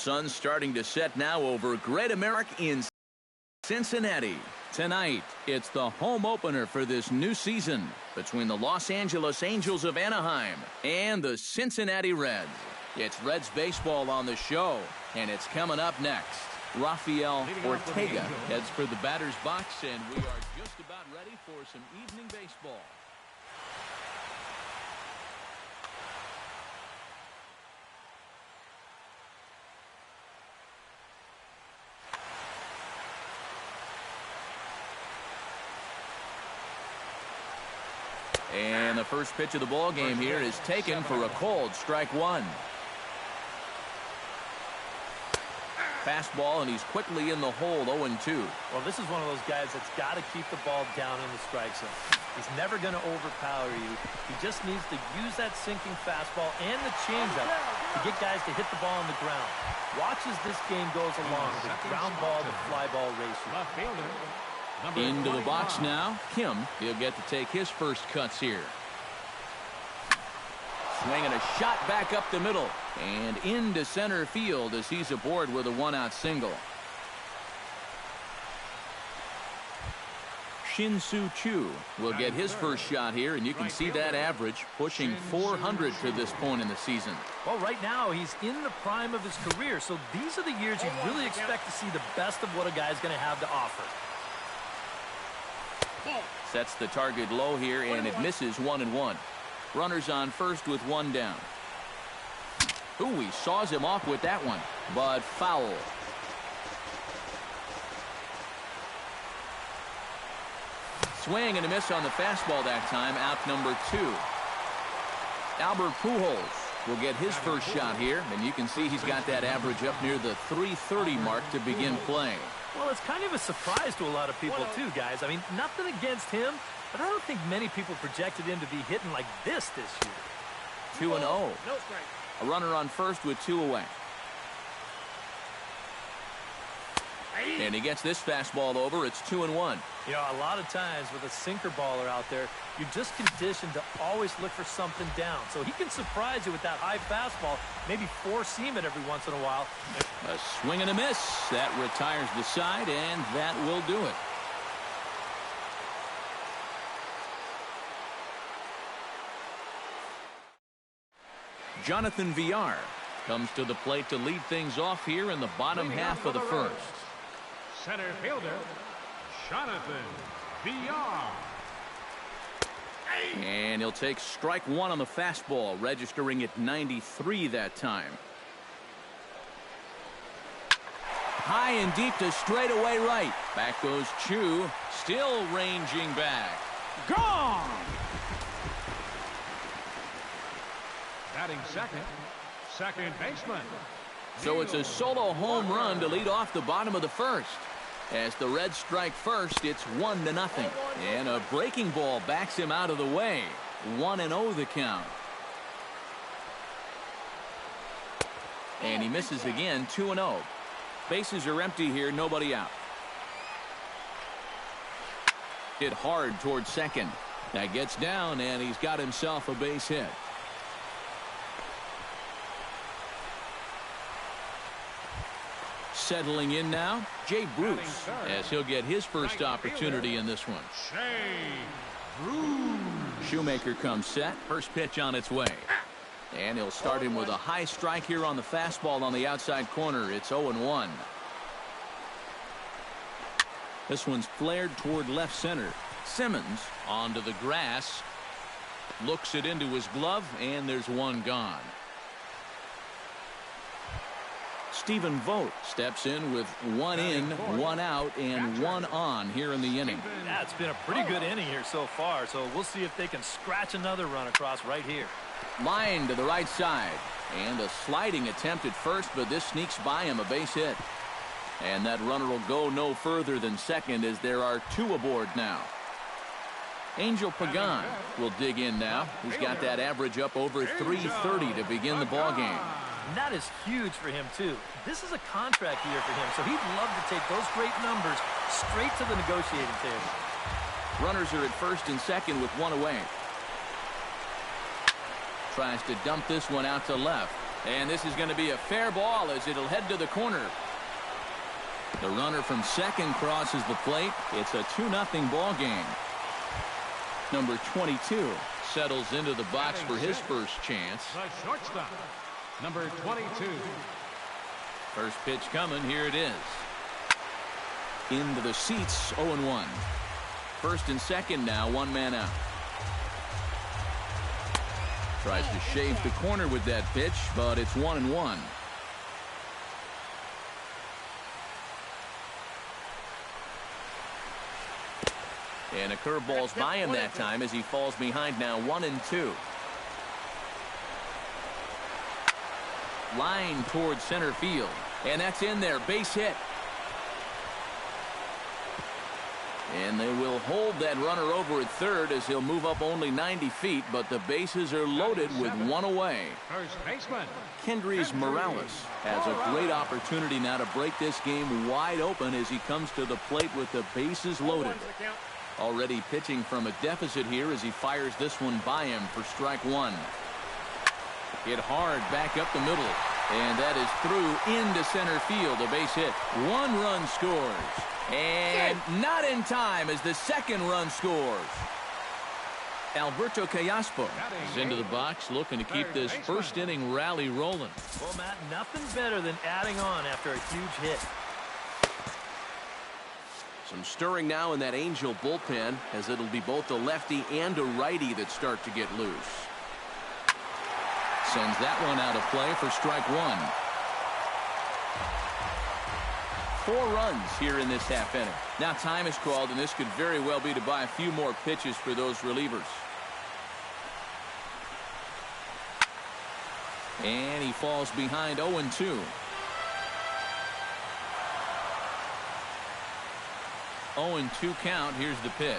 sun's starting to set now over Great America in Cincinnati. Tonight, it's the home opener for this new season between the Los Angeles Angels of Anaheim and the Cincinnati Reds. It's Reds baseball on the show, and it's coming up next. Rafael Ortega heads for the batter's box, and we are just about ready for some evening baseball. And the first pitch of the ball game here is taken for a cold strike one. Fastball, and he's quickly in the hole, 0-2. Well, this is one of those guys that's got to keep the ball down in the strike zone. He's never going to overpower you. He just needs to use that sinking fastball and the changeup to get guys to hit the ball on the ground. Watch as this game goes along. The ground ball to fly ball ratio. Into the box now. Kim, he'll get to take his first cuts here. Swinging a shot back up the middle and into center field as he's aboard with a one-out single. Shin-Soo Choo will get his first shot here, and you can see that average pushing 400 to this point in the season. Well, right now he's in the prime of his career, so these are the years you really expect to see the best of what a guy's going to have to offer. Sets the target low here, and it misses 1-1. Runners on first with one down. Ooh, he saws him off with that one, but foul. Swing and a miss on the fastball that time, out number 2. Albert Pujols will get his first shot here, and you can see he's got that average up near the 330 mark to begin play. Well, it's kind of a surprise to a lot of people, too, guys. I mean, nothing against him, but I don't think many people projected him to be hitting like this year. 2-0. A runner on first with 2 away. And he gets this fastball over. It's 2-1. You know, a lot of times with a sinker baller out there, you're just conditioned to always look for something down. So he can surprise you with that high fastball, maybe four-seam it every once in a while. A swing and a miss. That retires the side, and that will do it. Jonathan Villar comes to the plate to lead things off here in the bottom half of the first. Center fielder, Jonathan Villar. And he'll take strike one on the fastball, registering at 93 that time. High and deep to straightaway right. Back goes Choo, still ranging back. Gone! Batting second baseman. So it's a solo home run to lead off the bottom of the first. As the Reds strike first, it's 1-0. And a breaking ball backs him out of the way. 1-0 the count. And he misses again, 2-0. Bases are empty here, nobody out. Hit hard towards second. That gets down, and he's got himself a base hit. Settling in now, Jay Bruce, as he'll get his first opportunity in this one. Shoemaker comes set, first pitch on its way. And he'll start him with a high strike here on the fastball on the outside corner. It's 0-1. This one's flared toward left center. Simmons onto the grass. Looks it into his glove, and there's one gone. Stephen Vogt steps in with one in, one out, and one on here in the inning. Yeah, it's been a pretty good inning here so far, so we'll see if they can scratch another run across right here. Line to the right side, and a sliding attempt at first, but this sneaks by him, a base hit. And that runner will go no further than second as there are 2 aboard now. Angel Pagan will dig in now. He's got that average up over 330 to begin the ball game. And that is huge for him, too. This is a contract year for him, so he'd love to take those great numbers straight to the negotiating table. Runners are at first and second with 1 away. Tries to dump this one out to left. And this is going to be a fair ball as it'll head to the corner. The runner from second crosses the plate. It's a 2-0 ball game. Number 22 settles into the box for his first chance. The shortstop, number 22. First pitch coming. Here it is. Into the seats. 0-1. First and second now. One man out. Tries to shave the corner with that pitch, but it's 1-1. And a curveball's by him that time as he falls behind now 1-2. Line towards center field. And that's in there. Base hit. And they will hold that runner over at third as he'll move up only 90 feet, but the bases are loaded with one away. First baseman, Kendrys Morales has a great opportunity now to break this game wide open as he comes to the plate with the bases loaded. Already pitching from a deficit here as he fires this one by him for strike one. Hit hard back up the middle. And that is through into center field. A base hit. One run scores. And not in time as the second run scores. Alberto Callaspo is into the box looking to keep this first inning rally rolling. Well, Matt, nothing better than adding on after a huge hit. Some stirring now in that Angel bullpen as it'll be both a lefty and a righty that start to get loose. Sends that one out of play for strike one. 4 runs here in this half inning. Now time is called, and this could very well be to buy a few more pitches for those relievers. And he falls behind 0-2. 0-2 count. Here's the pitch.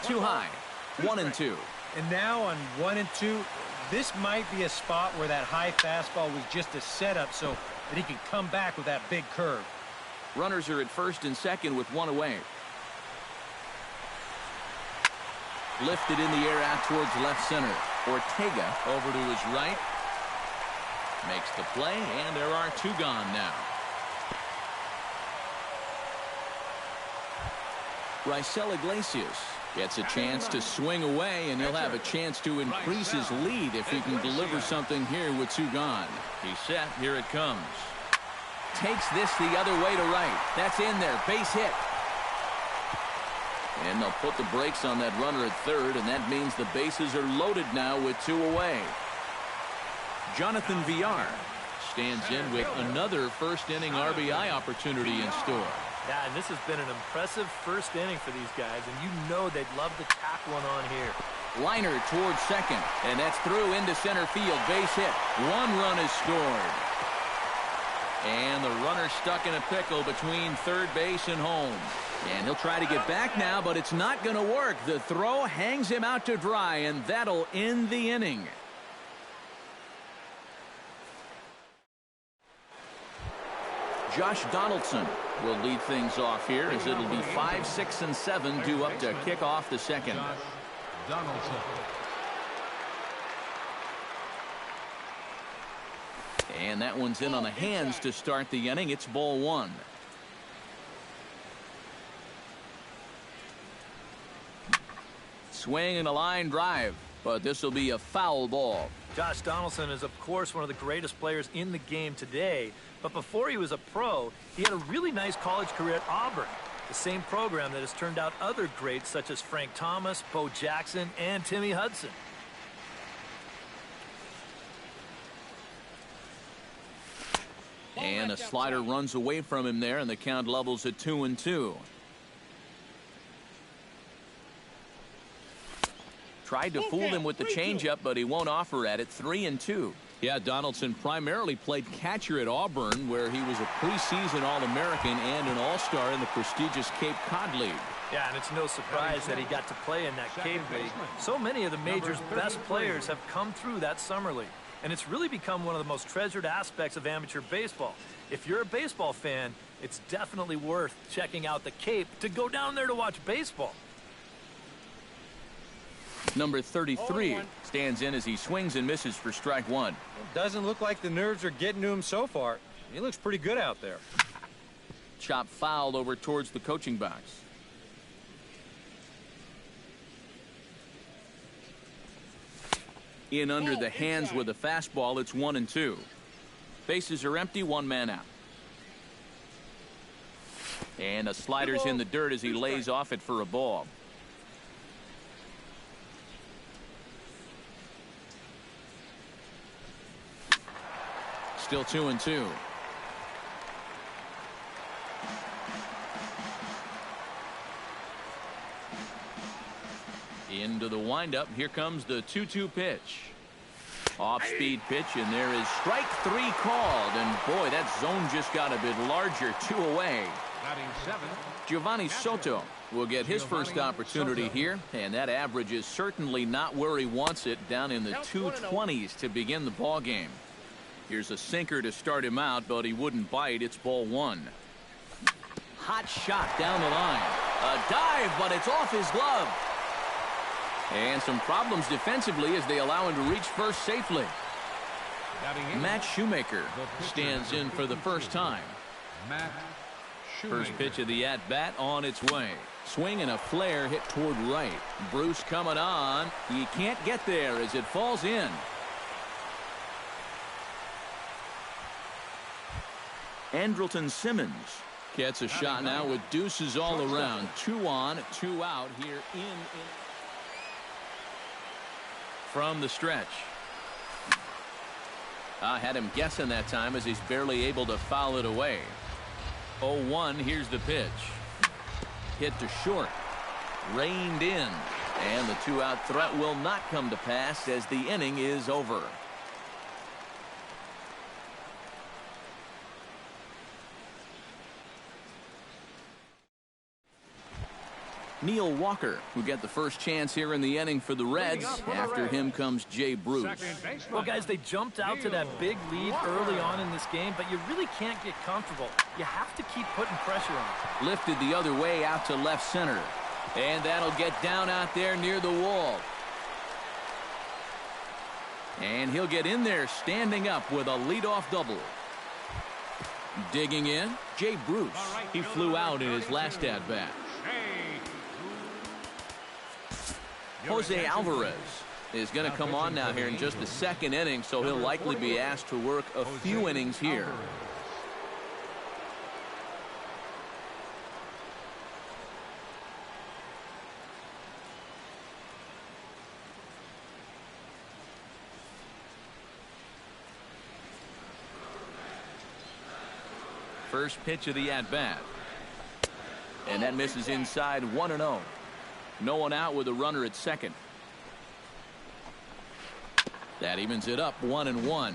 Too high. 1-2. And now on 1-2, this might be a spot where that high fastball was just a setup so that he can come back with that big curve. Runners are at first and second with one away. Lifted in the air out towards left center. Ortega over to his right. Makes the play, and there are 2 gone now. Raisel Iglesias gets a chance to swing away, and he'll have a chance to increase his lead if he can deliver something here with 2 gone. He's set. Here it comes. Takes this the other way to right. That's in there. Base hit. And they'll put the brakes on that runner at third, and that means the bases are loaded now with 2 away. Jonathan Villar stands in with another first inning RBI opportunity in store. Yeah, and this has been an impressive first inning for these guys, and you know they'd love to tack one on here. Liner towards second, and that's through into center field. Base hit. 1 run is scored. And the runner stuck in a pickle between third base and home. And he'll try to get back now, but it's not going to work. The throw hangs him out to dry, and that'll end the inning. Josh Donaldson will lead things off here as it'll be 5, 6, and 7 due up to kick off the second. Josh Donaldson. And that one's in on the hands to start the inning. It's ball 1. Swing and a line drive, but this will be a foul ball. Josh Donaldson is, of course, one of the greatest players in the game today. But before he was a pro, he had a really nice college career at Auburn, the same program that has turned out other greats such as Frank Thomas, Bo Jackson, and Timmy Hudson. And a slider runs away from him there, and the count levels at 2-2. Tried to fool him with the changeup, but he won't offer at it. 3-2. Yeah, Donaldson primarily played catcher at Auburn, where he was a preseason All-American and an All-Star in the prestigious Cape Cod League. Yeah, and it's no surprise that he got to play in that Cape League. So many of the major's best players have come through that summer league. And it's really become one of the most treasured aspects of amateur baseball. If you're a baseball fan, it's definitely worth checking out the Cape to go down there to watch baseball. Number 33 stands in as he swings and misses for strike one. Doesn't look like the nerves are getting to him so far. He looks pretty good out there. Chop foul over towards the coaching box. In under the hands with a fastball. It's 1-2. Bases are empty, one man out. And a slider's in the dirt as he lays off it for a ball. Still 2-2. Into the windup. Here comes the 2-2 pitch. Off-speed pitch, and there is strike three called. And boy, that zone just got a bit larger. 2 away. Giovanni Soto will get his first opportunity here, and that average is certainly not where he wants it, down in the 220s to begin the ball game. Here's a sinker to start him out, but he wouldn't bite. It's ball one. Hot shot down the line. A dive, but it's off his glove. And some problems defensively as they allow him to reach first safely. Matt Shoemaker stands in for the first time. First pitch of the at-bat on its way. Swing and a flare hit toward right. Bruce coming on. He can't get there as it falls in. Andrelton Simmons gets a shot now with deuces all around. 2 on, 2 out here in from the stretch. I had him guessing that time as he's barely able to foul it away. 0-1. Here's the pitch. Hit to short. Reined in. And the 2-out threat will not come to pass as the inning is over. Neil Walker, who get the first chance here in the inning for the Reds. After him comes Jay Bruce. Well, guys, they jumped out to that big lead early on in this game, but you really can't get comfortable. You have to keep putting pressure on. Lifted the other way out to left center. And that'll get down out there near the wall. And he'll get in there standing up with a leadoff double. Digging in, Jay Bruce. He flew out in his last at-bat. Jose Alvarez is going to come on now here in just the second inning, so he'll likely be asked to work a few innings here. First pitch of the at-bat. And that misses inside. 1-0. No one out with a runner at second. That evens it up. 1-1.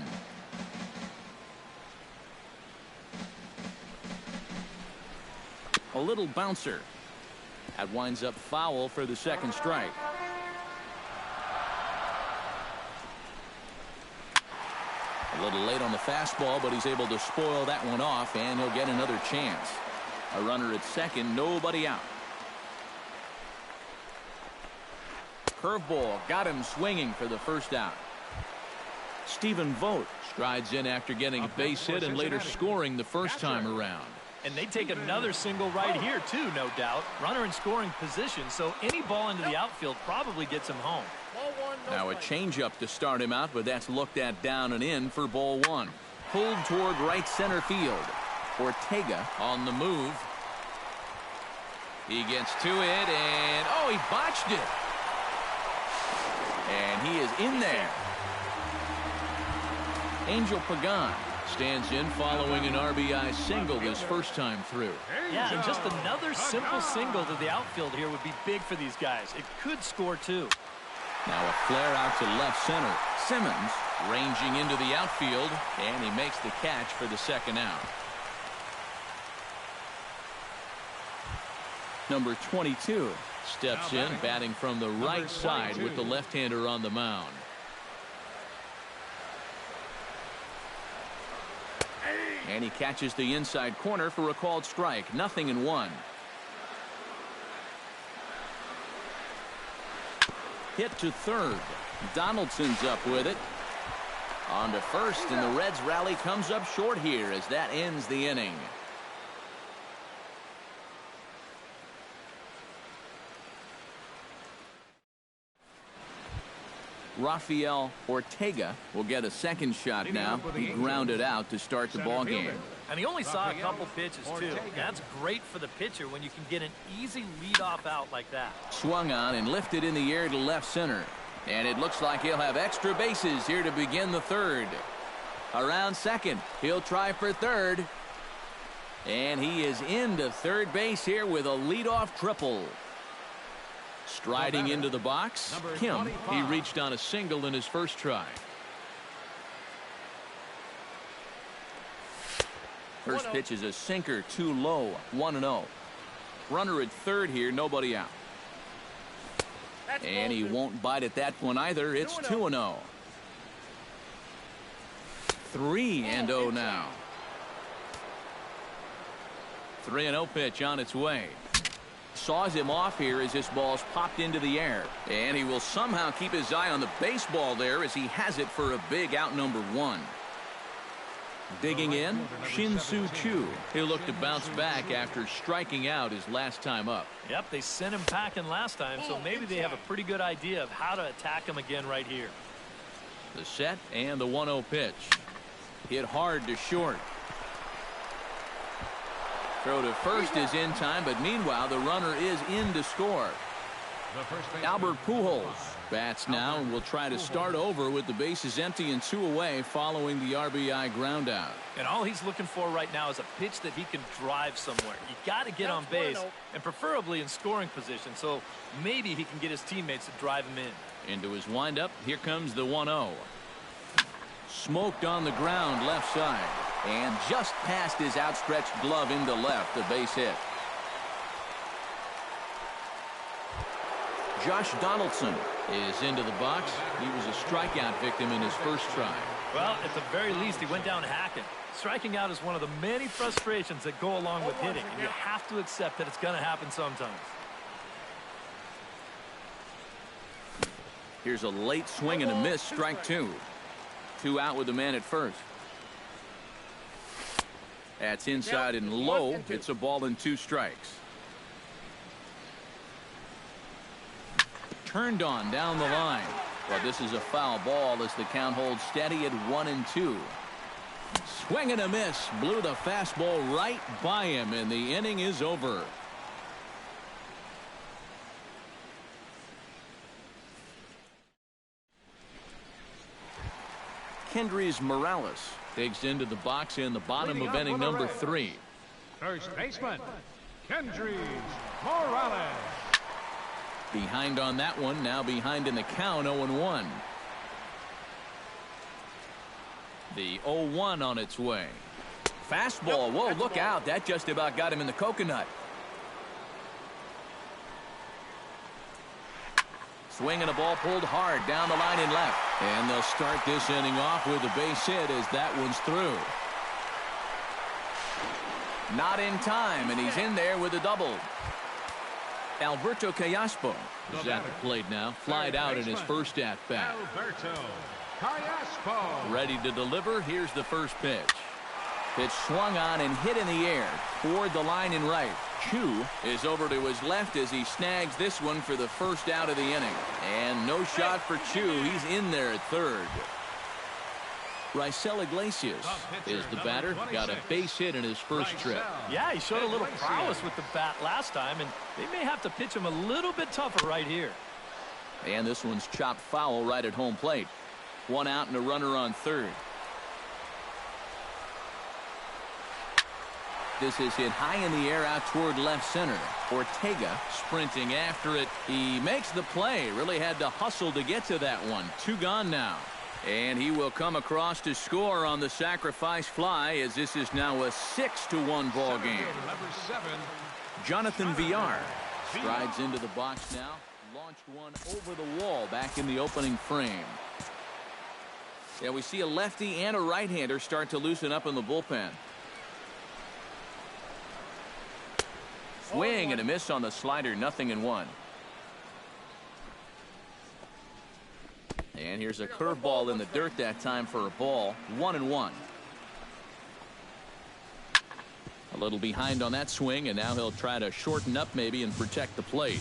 A little bouncer. That winds up foul for the second strike. A little late on the fastball, but he's able to spoil that one off, and he'll get another chance. A runner at second, nobody out. Curveball got him swinging for the first out. Stephen Vogt strides in after getting a base hit and later scoring the first time around. And they take another single right here, too, no doubt. Runner in scoring position, so any ball into the outfield probably gets him home. Now a changeup to start him out, but that's looked at down and in for ball one. Pulled toward right center field. Ortega on the move. He gets to it, and oh, he botched it. And he is in there. Angel Pagan stands in following an RBI single this first time through. Yeah, and just another simple single to the outfield here would be big for these guys. It could score too. Now a flare out to left center. Simmons ranging into the outfield, and he makes the catch for the second out. Number 22 steps in, batting from the right side with the left-hander on the mound. And he catches the inside corner for a called strike. 0-1. hit to third. Donaldson's up with it. On to first, and the Reds' rally comes up short here as that ends the inning. Rafael Ortega will get a second shot now. He grounded out to start the ball game. And he only saw a couple pitches, too. That's great for the pitcher when you can get an easy leadoff out like that. Swung on and lifted in the air to left center. And it looks like he'll have extra bases here to begin the third. Around second, he'll try for third. And he is into third base here with a leadoff triple. Striding into the box, Kim. He reached on a single in his first try. First pitch is a sinker, too low, 1-0. Runner at third here, nobody out. And he won't bite at that one either. It's 2-0. 3-0 now. 3-0 pitch on its way. Saws him off here as this ball's popped into the air. And he will somehow keep his eye on the baseball there as he has it for a big out number one. Digging in, Shin-Soo Choo. He'll look to bounce back after striking out his last time up. Yep, they sent him packing last time, so maybe they have a pretty good idea of how to attack him again right here. The set and the 1-0 pitch. Hit hard to short. Throw to first is in time, but meanwhile the runner is in to score. Albert Pujols bats now and will try to start over with the bases empty and 2 away following the RBI ground out. And all he's looking for right now is a pitch that he can drive somewhere. You got to get on base, and preferably in scoring position, so maybe he can get his teammates to drive him in. Into his windup, here comes the 1-0. Smoked on the ground left side, and just past his outstretched glove into left, a base hit. Josh Donaldson is into the box. He was a strikeout victim in his first try. Well, at the very least, he went down hacking. Striking out is one of the many frustrations that go along with hitting, and you have to accept that it's going to happen sometimes. Here's a late swing and a miss, strike 2. 2 out with the man at first. That's inside and low. It's a ball and 2 strikes. Turned on down the line. Well, this is a foul ball as the count holds steady at 1-2. Swing and a miss. Blew the fastball right by him, and the inning is over. Kendrys Morales digs into the box in the bottom of inning number 3. First baseman, Kendrys Morales. Behind on that one, now behind in the count, 0-1. The 0-1 on its way. Fastball, whoa, look out, that just about got him in the coconut. Swing and a ball pulled hard down the line and left. And they'll start this inning off with a base hit as that one's through. Not in time, and he's in there with a double. Alberto Callaspo is at the plate now. Flied out in his first at-bat. Alberto Callaspo. Ready to deliver. Here's the first pitch. Pitch swung on and hit in the air toward the line and right. Choo is over to his left as he snags this one for the first out of the inning. And no shot for Choo. He's in there at third. Raisel Iglesias is the batter. Got a base hit in his first trip. Yeah, he showed a little prowess with the bat last time, and they may have to pitch him a little bit tougher right here. And this one's chopped foul right at home plate. 1 out and a runner on third. This is hit high in the air out toward left center. Ortega sprinting after it. He makes the play. Really had to hustle to get to that one. 2 gone now. And he will come across to score on the sacrifice fly as this is now a 6-1 ball game. Jonathan Villar strides into the box now. Launched one over the wall back in the opening frame. Yeah, we see a lefty and a right-hander start to loosen up in the bullpen. Swing and a miss on the slider, 0-1. And here's a curveball in the dirt that time for a ball. 1-1. A little behind on that swing, and now he'll try to shorten up maybe and protect the plate.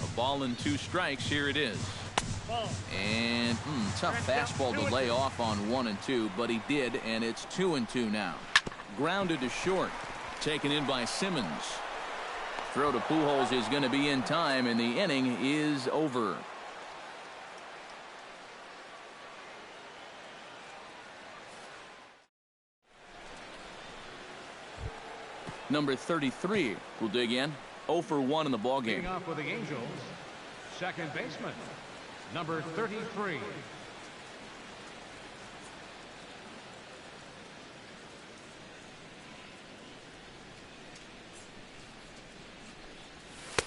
A ball and 2 strikes. Here it is. And tough fastball to lay off on 1 and 2, but he did, and it's 2 and 2 now. Grounded to short. Taken in by Simmons. Throw to Pujols is going to be in time, and the inning is over. Number 33 will dig in. 0 for 1 in the ballgame. Leading off with the Angels, second baseman, number 33.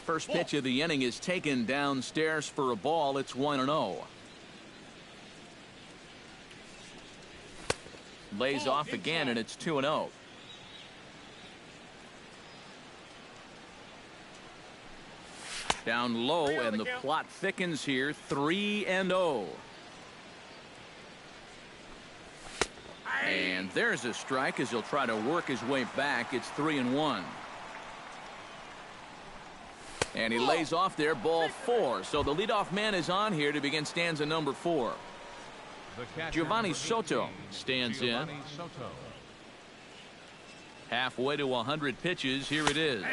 First pitch of the inning is taken downstairs for a ball. It's 1-0. Lays off again, and it's 2-0. Down low, and the plot thickens here. 3-0. And there's a strike as he'll try to work his way back. It's 3-1. And he lays off there, ball 4. So the leadoff man is on here to begin stanza number 4. Giovanni Soto stands in. Halfway to 100 pitches. Here it is.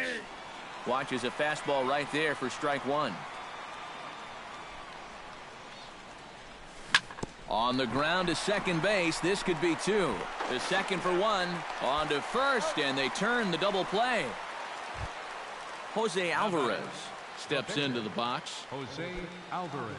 Watches a fastball right there for strike 1. On the ground to second base. This could be 2. The second for 1. On to first, and they turn the double play. Jose Alvarez steps into the box. Jose Alvarez.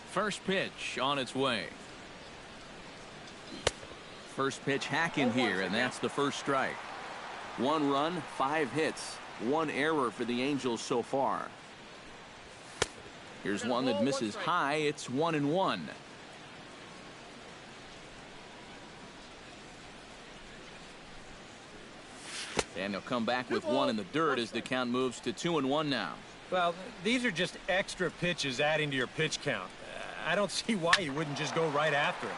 First pitch on its way. First pitch hack in here, and that's the first strike. 1 run, 5 hits, 1 error for the Angels so far. Here's one that misses high. It's 1-1. And he'll come back with 1 in the dirt as the count moves to 2-1 now. Well, these are just extra pitches adding to your pitch count. I don't see why you wouldn't just go right after him.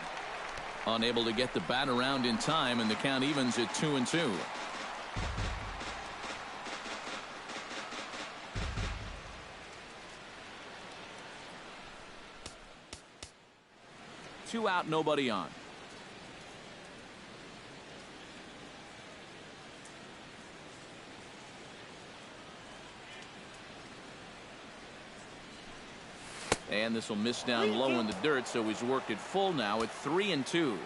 Unable to get the bat around in time, and the count evens at 2-2. Two out, nobody on. And this will miss down low in the dirt, so he's worked it full now at 3-2.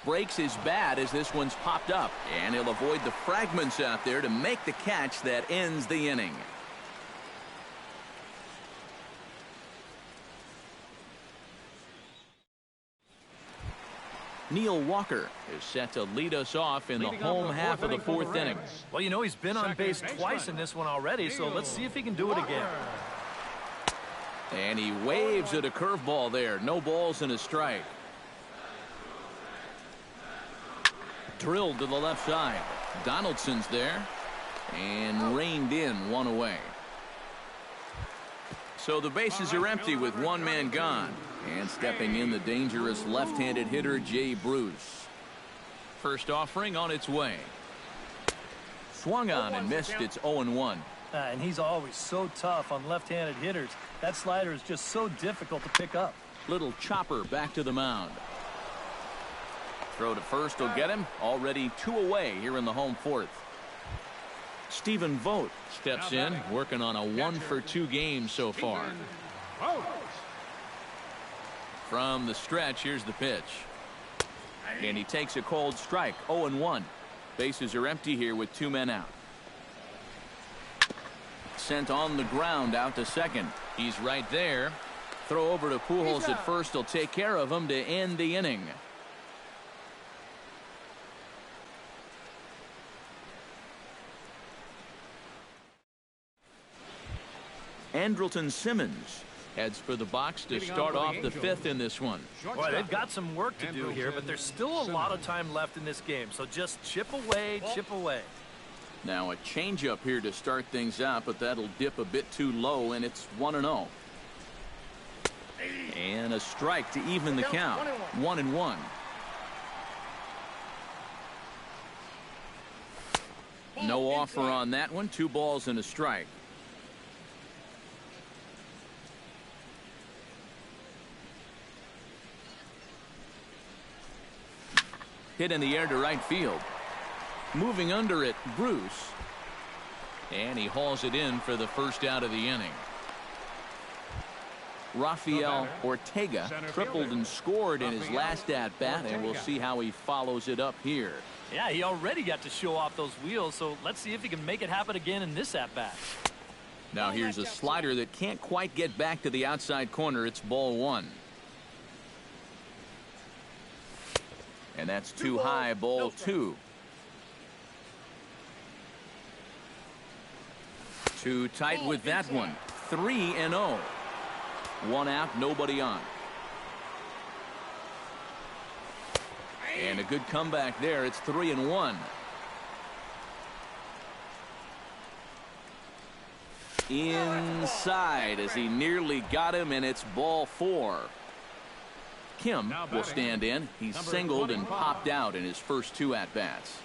Breaks his bat as this one's popped up, and he'll avoid the fragments out there to make the catch that ends the inning. Neil Walker is set to lead us off in the home half of the 4th inning. Well, you know, he's been on base twice in this one already, so let's see if he can do it again. And he waves at a curveball there. No balls and a strike. Drilled to the left side. Donaldson's there and reined in, 1 away. So the bases are empty with 1 man gone. And stepping in, the dangerous left-handed hitter, Jay Bruce. First offering on its way. Swung on and missed. It's 0-1. And he's always so tough on left-handed hitters. That slider is just so difficult to pick up. Little chopper back to the mound. Throw to first will get him. Already 2 away here in the home 4th. Stephen Vogt steps in, working on a 1-for-2 game so far. From the stretch, here's the pitch. And he takes a cold strike. 0-1. Bases are empty here with 2 men out. Sent on the ground out to second. He's right there. Throw over to Pujols at first. He'll take care of him to end the inning. Andrelton Simmons Heads for the box to start off the fifth in this one. Boy, they've got some work to do here, but there's still a lot of time left in this game. So just chip away, chip away. Now a changeup here to start things out, but that'll dip a bit too low, and it's 1-0. And a strike to even the count. 1-1. No offer on that one. 2 balls and a strike. Hit in the air to right field. Moving under it, Bruce. And he hauls it in for the first out of the inning. Rafael Ortega tripled and scored in his last at-bat, and we'll see how he follows it up here. Yeah, he already got to show off those wheels, so let's see if he can make it happen again in this at-bat. Now here's a slider that can't quite get back to the outside corner. It's ball 1. And that's too high, ball 2. Too tight with that one. 3-0. 1 out, nobody on. And a good comeback there. It's 3-1. Inside as he nearly got him, and it's ball 4. Kim will stand in. He's singled and popped out in his first 2 at-bats.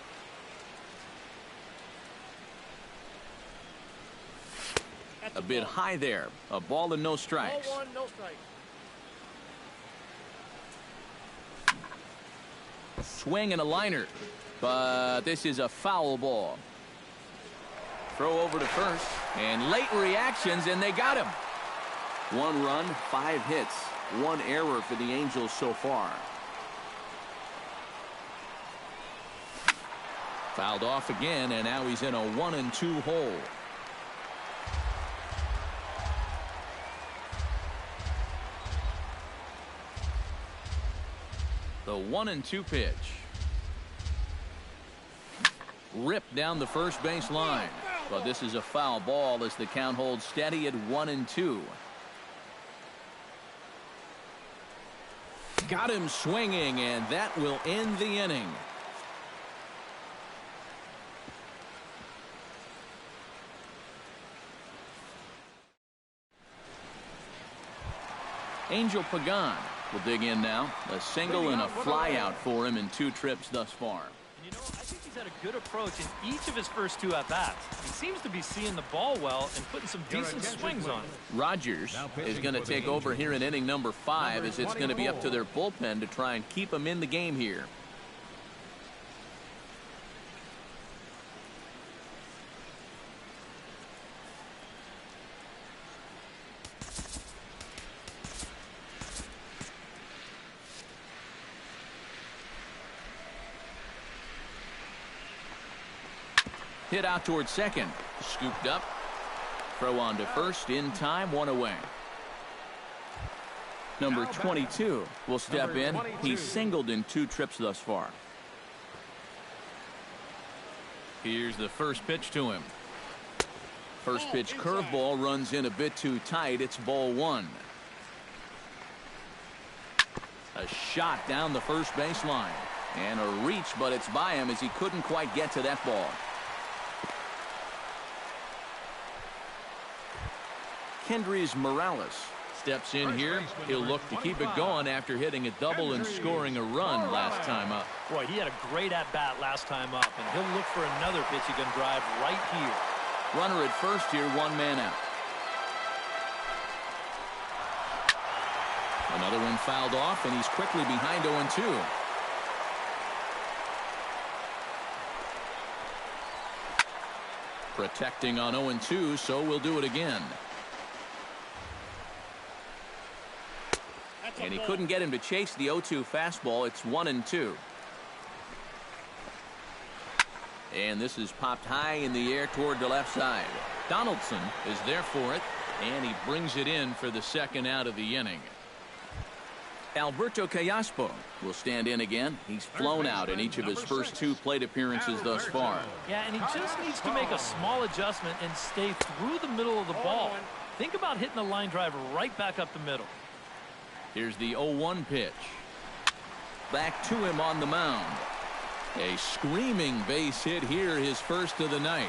A bit high there. A ball and no strikes. Ball 1, no strike. Swing and a liner. But this is a foul ball. Throw over to first. And late reactions, and they got him. 1 run, 5 hits. 1 error for the Angels so far. Fouled off again, and now he's in a 1-2 hole. The 1-2 pitch. Ripped down the first base line. But this is a foul ball as the count holds steady at 1-2. Got him swinging, and that will end the inning. Angel Pagan will dig in now. A single and a fly out for him in 2 trips thus far. You know, I think he's had a good approach in each of his first 2 at-bats. He seems to be seeing the ball well and putting some decent swings on it. Rogers is going to take over here in inning number 5, as it's going to be up to their bullpen to try and keep him in the game here. Hit out towards second. Scooped up. Throw on to first in time. 1 away. Number 22 will step in. He's singled in 2 trips thus far. Here's the first pitch to him. First pitch curveball runs in a bit too tight. It's ball 1. A shot down the first baseline. And a reach, but it's by him as he couldn't quite get to that ball. Kendrys Morales steps in here. He'll look to keep it going after hitting a double and scoring a run last time up. Boy, he had a great at-bat last time up, and he'll look for another pitch he can drive right here. Runner at first here, 1 man out. Another one fouled off, and he's quickly behind 0-2. Protecting on 0-2, so we'll do it again. And he couldn't get him to chase the 0-2 fastball. It's 1-2. And this is popped high in the air toward the left side. Donaldson is there for it, and he brings it in for the second out of the inning. Alberto Callaspo will stand in again. He's flown out in each of his first 2 plate appearances thus far. Yeah, and he just needs to make a small adjustment and stay through the middle of the ball. Think about hitting a line drive right back up the middle. Here's the 0-1 pitch. Back to him on the mound. A screaming base hit here, his first of the night.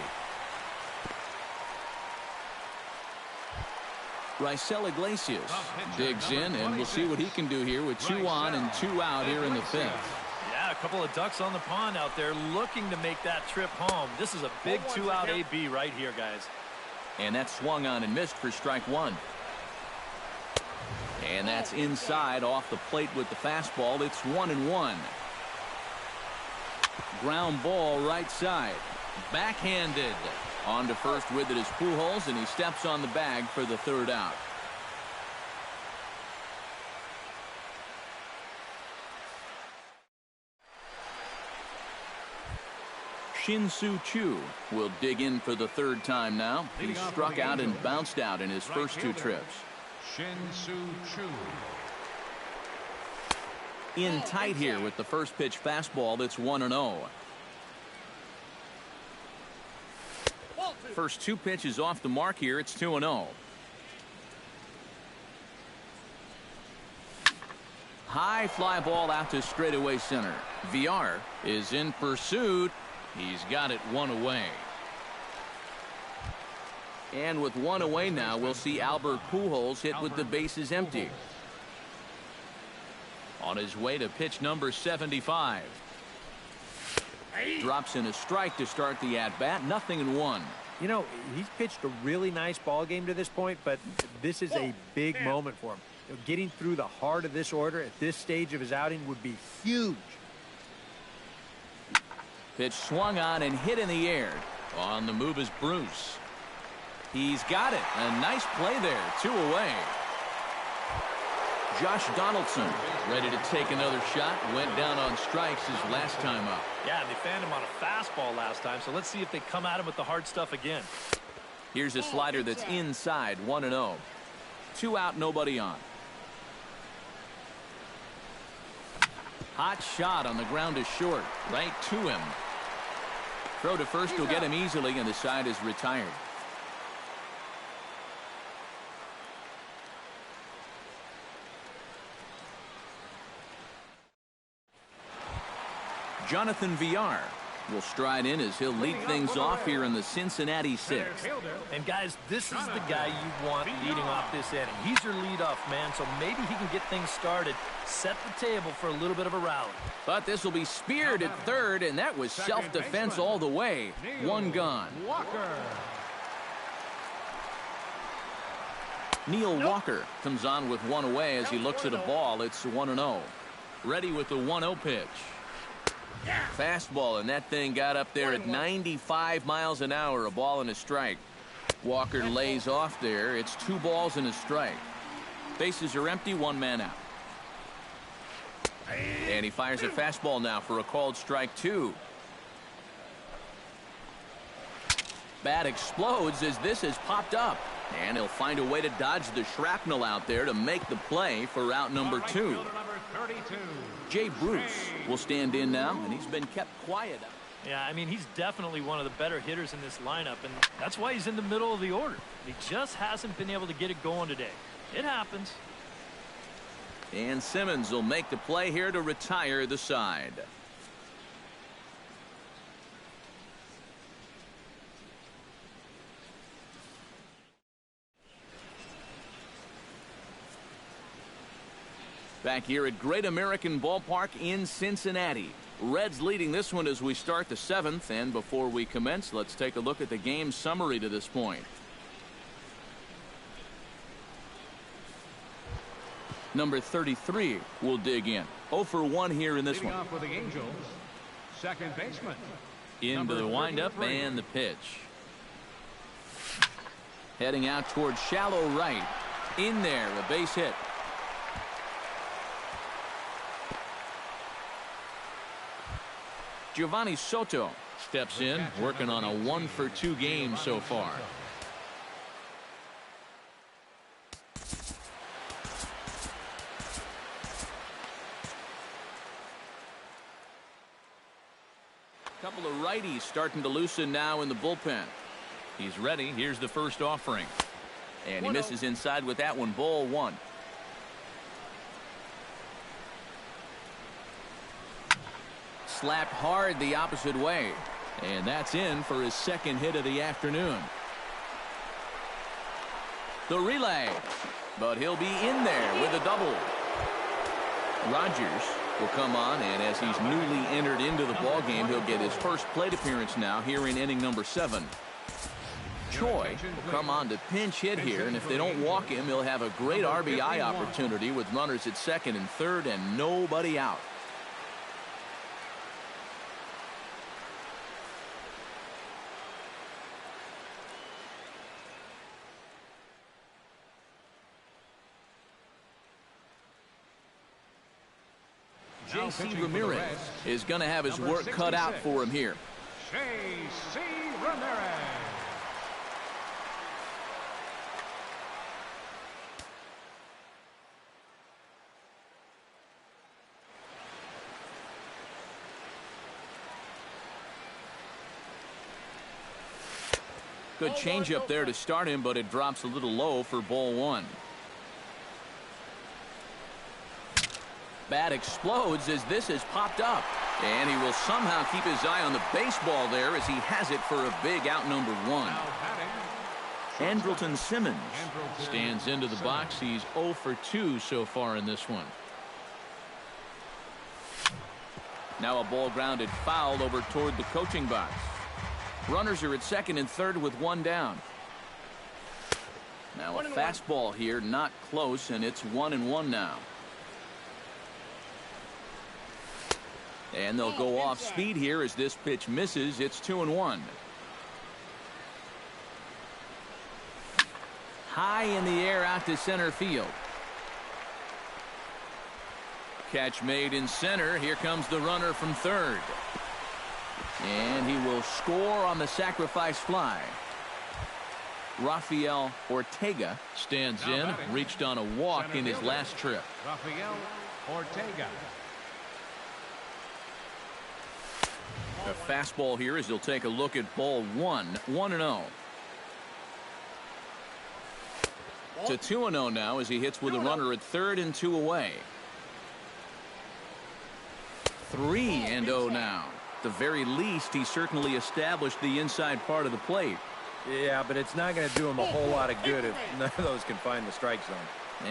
Raisel Iglesias digs in, and we'll see what he can do here with 2 on and 2 out here in the 5th. Yeah, a couple of ducks on the pond out there looking to make that trip home. This is a big 2-out AB right here, guys. And that swung on and missed for strike 1. And that's inside off the plate with the fastball. It's 1-1. Ground ball right side. Backhanded. On to first with it is Pujols, and he steps on the bag for the 3rd out. Shin-Soo Choo will dig in for the 3rd time now. He struck out and bounced out in his first 2 trips. Shin-Soo Choo. In tight here with the first pitch fastball. That's 1-0. First 2 pitches off the mark here. It's 2-0. High fly ball out to straightaway center. Villar is in pursuit. He's got it 1 away. And with 1 away now, we'll see Albert Pujols hit with the bases empty. On his way to pitch number 75. Drops in a strike to start the at-bat. 0-1. You know, he's pitched a really nice ball game to this point, but this is a big moment for him. You know, getting through the heart of this order at this stage of his outing would be huge. Pitch swung on and hit in the air. On the move is Bruce. He's got it. A nice play there. 2 away. Josh Donaldson ready to take another shot. Went down on strikes his last time up. Yeah, they fanned him on a fastball last time, so let's see if they come at him with the hard stuff again. Here's a slider that's inside. 1-0. 2 out, nobody on. Hot shot on the ground is short. Right to him. Throw to first will get him easily, and the side is retired. Jonathan Villar will stride in as he'll lead things off here in the Cincinnati 6th. And guys, this is the guy you want leading off this inning. He's your leadoff man, so maybe he can get things started, set the table for a little bit of a rally. But this will be speared at 3rd, and that was self-defense all the way. 1 gone. Neil Walker comes on with 1 away as he looks at a ball. It's 1-0. Ready with the 1-0 pitch. Fastball, and that thing got up there at 95 miles an hour. A ball and a strike. Walker lays off there. It's 2 balls and a strike. Bases are empty. 1 man out. And he fires a fastball now for a called strike 2. Bat explodes as this has popped up. And he'll find a way to dodge the shrapnel out there to make the play for out number 2. Jay Bruce will stand in now, and he's been kept quiet. Yeah, I mean, he's definitely one of the better hitters in this lineup, and that's why he's in the middle of the order. He just hasn't been able to get it going today. It happens. And Simmons will make the play here to retire the side. Back here at Great American Ballpark in Cincinnati. Reds leading this one as we start the 7th. And before we commence, let's take a look at the game summary to this point. Number 33 will dig in. 0 for 1 here in this one. Off for the Angels, second baseman. Into the windup and the pitch. Heading out towards shallow right. In there, a base hit. Giovanni Soto steps in, working on a 1 for 2 game so far. Couple of righties starting to loosen now in the bullpen. He's ready. Here's the first offering. And he misses inside with that one. Ball one. Slapped hard the opposite way. And that's in for his second hit of the afternoon. The relay. But he'll be in there with a double. Rogers will come on, and as he's newly entered into the ballgame, he'll get his first plate appearance now here in inning number 7. Choi will come on to pinch hit here, and if they don't walk him, he'll have a great RBI opportunity with runners at second and third and nobody out. J.C. Ramirez is going to have his work cut out for him here. J.C. Ramirez. Good changeup there to start him, but it drops a little low for ball one. Bat explodes as this has popped up. And he will somehow keep his eye on the baseball there as he has it for a big out number 1. Andrelton Simmons stands into the box. He's 0 for 2 so far in this one. Now a ball grounded foul over toward the coaching box. Runners are at second and third with one down. Now a fastball here, not close, and it's 1-1 now. And they'll go off speed here as this pitch misses. It's 2-1. High in the air out to center field. Catch made in center. Here comes the runner from third. And he will score on the sacrifice fly. Rafael Ortega stands in, reached on a walk in his last trip. Rafael Ortega. A fastball here as he'll take a look at ball 1, 1-0. To 2-0 now as he hits with a runner at third and 2 away. 3-0 now. At the very least, he certainly established the inside part of the plate. Yeah, but it's not going to do him a whole lot of good if none of those can find the strike zone.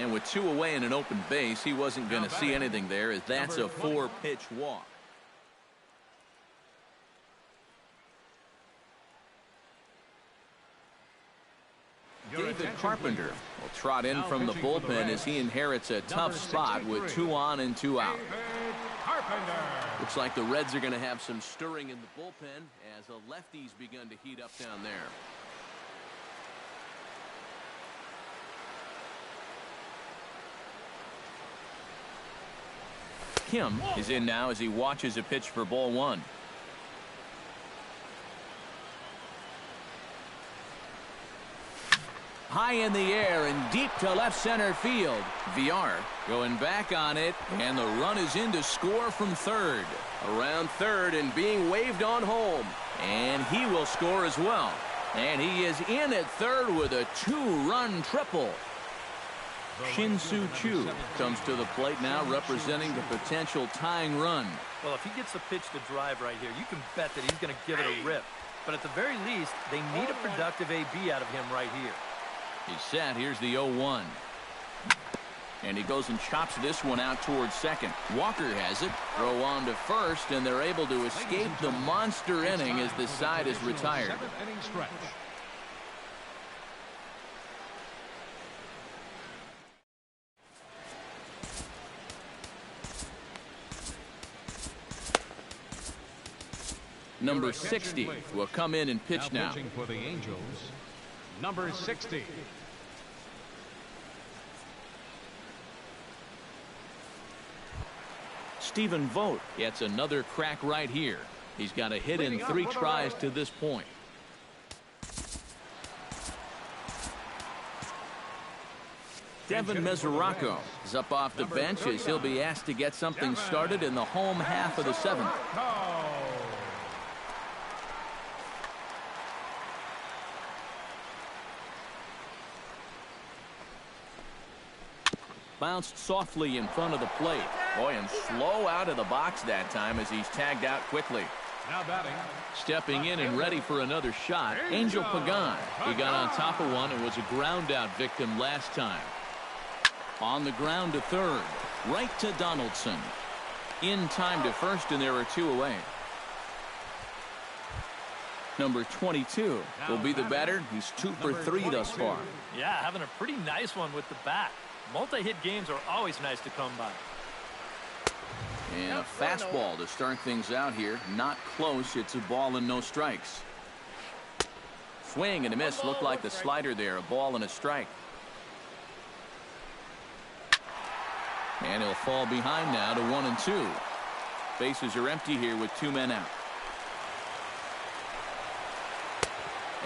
And with 2 away and an open base, he wasn't going to see anything there as that's a 4-pitch walk. David Carpenter will trot in from the bullpen as he inherits a tough spot with 2 on and 2 out. Looks like the Reds are going to have some stirring in the bullpen as a lefty's begun to heat up down there. Kim is in now as he watches a pitch for ball 1. High in the air and deep to left center field. VR going back on it, and the run is in to score from third. Around third and being waved on home. And he will score as well. And he is in at third with a 2-run triple. Shin-Soo Choo comes to the plate now representing the potential tying run. Well, if he gets the pitch to drive right here, you can bet that he's going to give it a rip. But at the very least, they need a productive AB out of him right here. He's set. Here's the 0-1. And he goes and chops this one out towards second. Walker has it. Throw on to first, and they're able to escape the monster inning as the side is retired. Number 60 will come in and pitch now. Pitching for the Angels, number 60. Stephen Vogt gets another crack right here. He's got a hit in 3 tries to this point. Devin Mesoraco is up off the bench as he'll be asked to get something started in the home half of the 7th. Bounced softly in front of the plate. Boy, and slow out of the box that time as he's tagged out quickly. Now batting. Stepping in and ready for another shot, Angel Pagan. He got on top of one and was a ground out victim last time. On the ground to third. Right to Donaldson. In time to first, and there are two away. Number 22 will be the batter. He's 2 for 3 thus far. Yeah, having a pretty nice one with the bat. Multi-hit games are always nice to come by. And a fastball to start things out here. Not close. It's a ball and no strikes. Swing and a miss. Looked like the slider there. A ball and a strike. And he'll fall behind now to 1 and 2. Bases are empty here with 2 men out.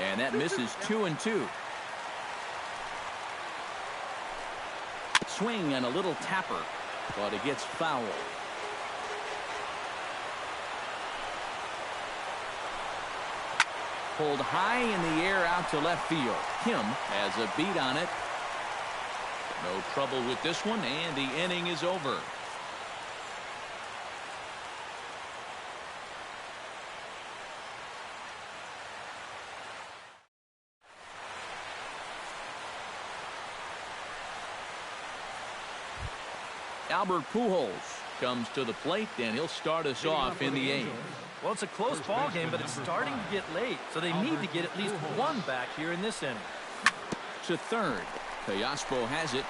And that misses 2 and 2. Swing and a little tapper, but it gets foul. Pulled high in the air out to left field. Kim has a beat on it. No trouble with this one, and the inning is over. Albert Pujols comes to the plate, and he'll start us off in the 8th. Well, it's a close ball game, but it's starting to get late, so they need to get at least one back here in this inning. To third. Callaspo has it.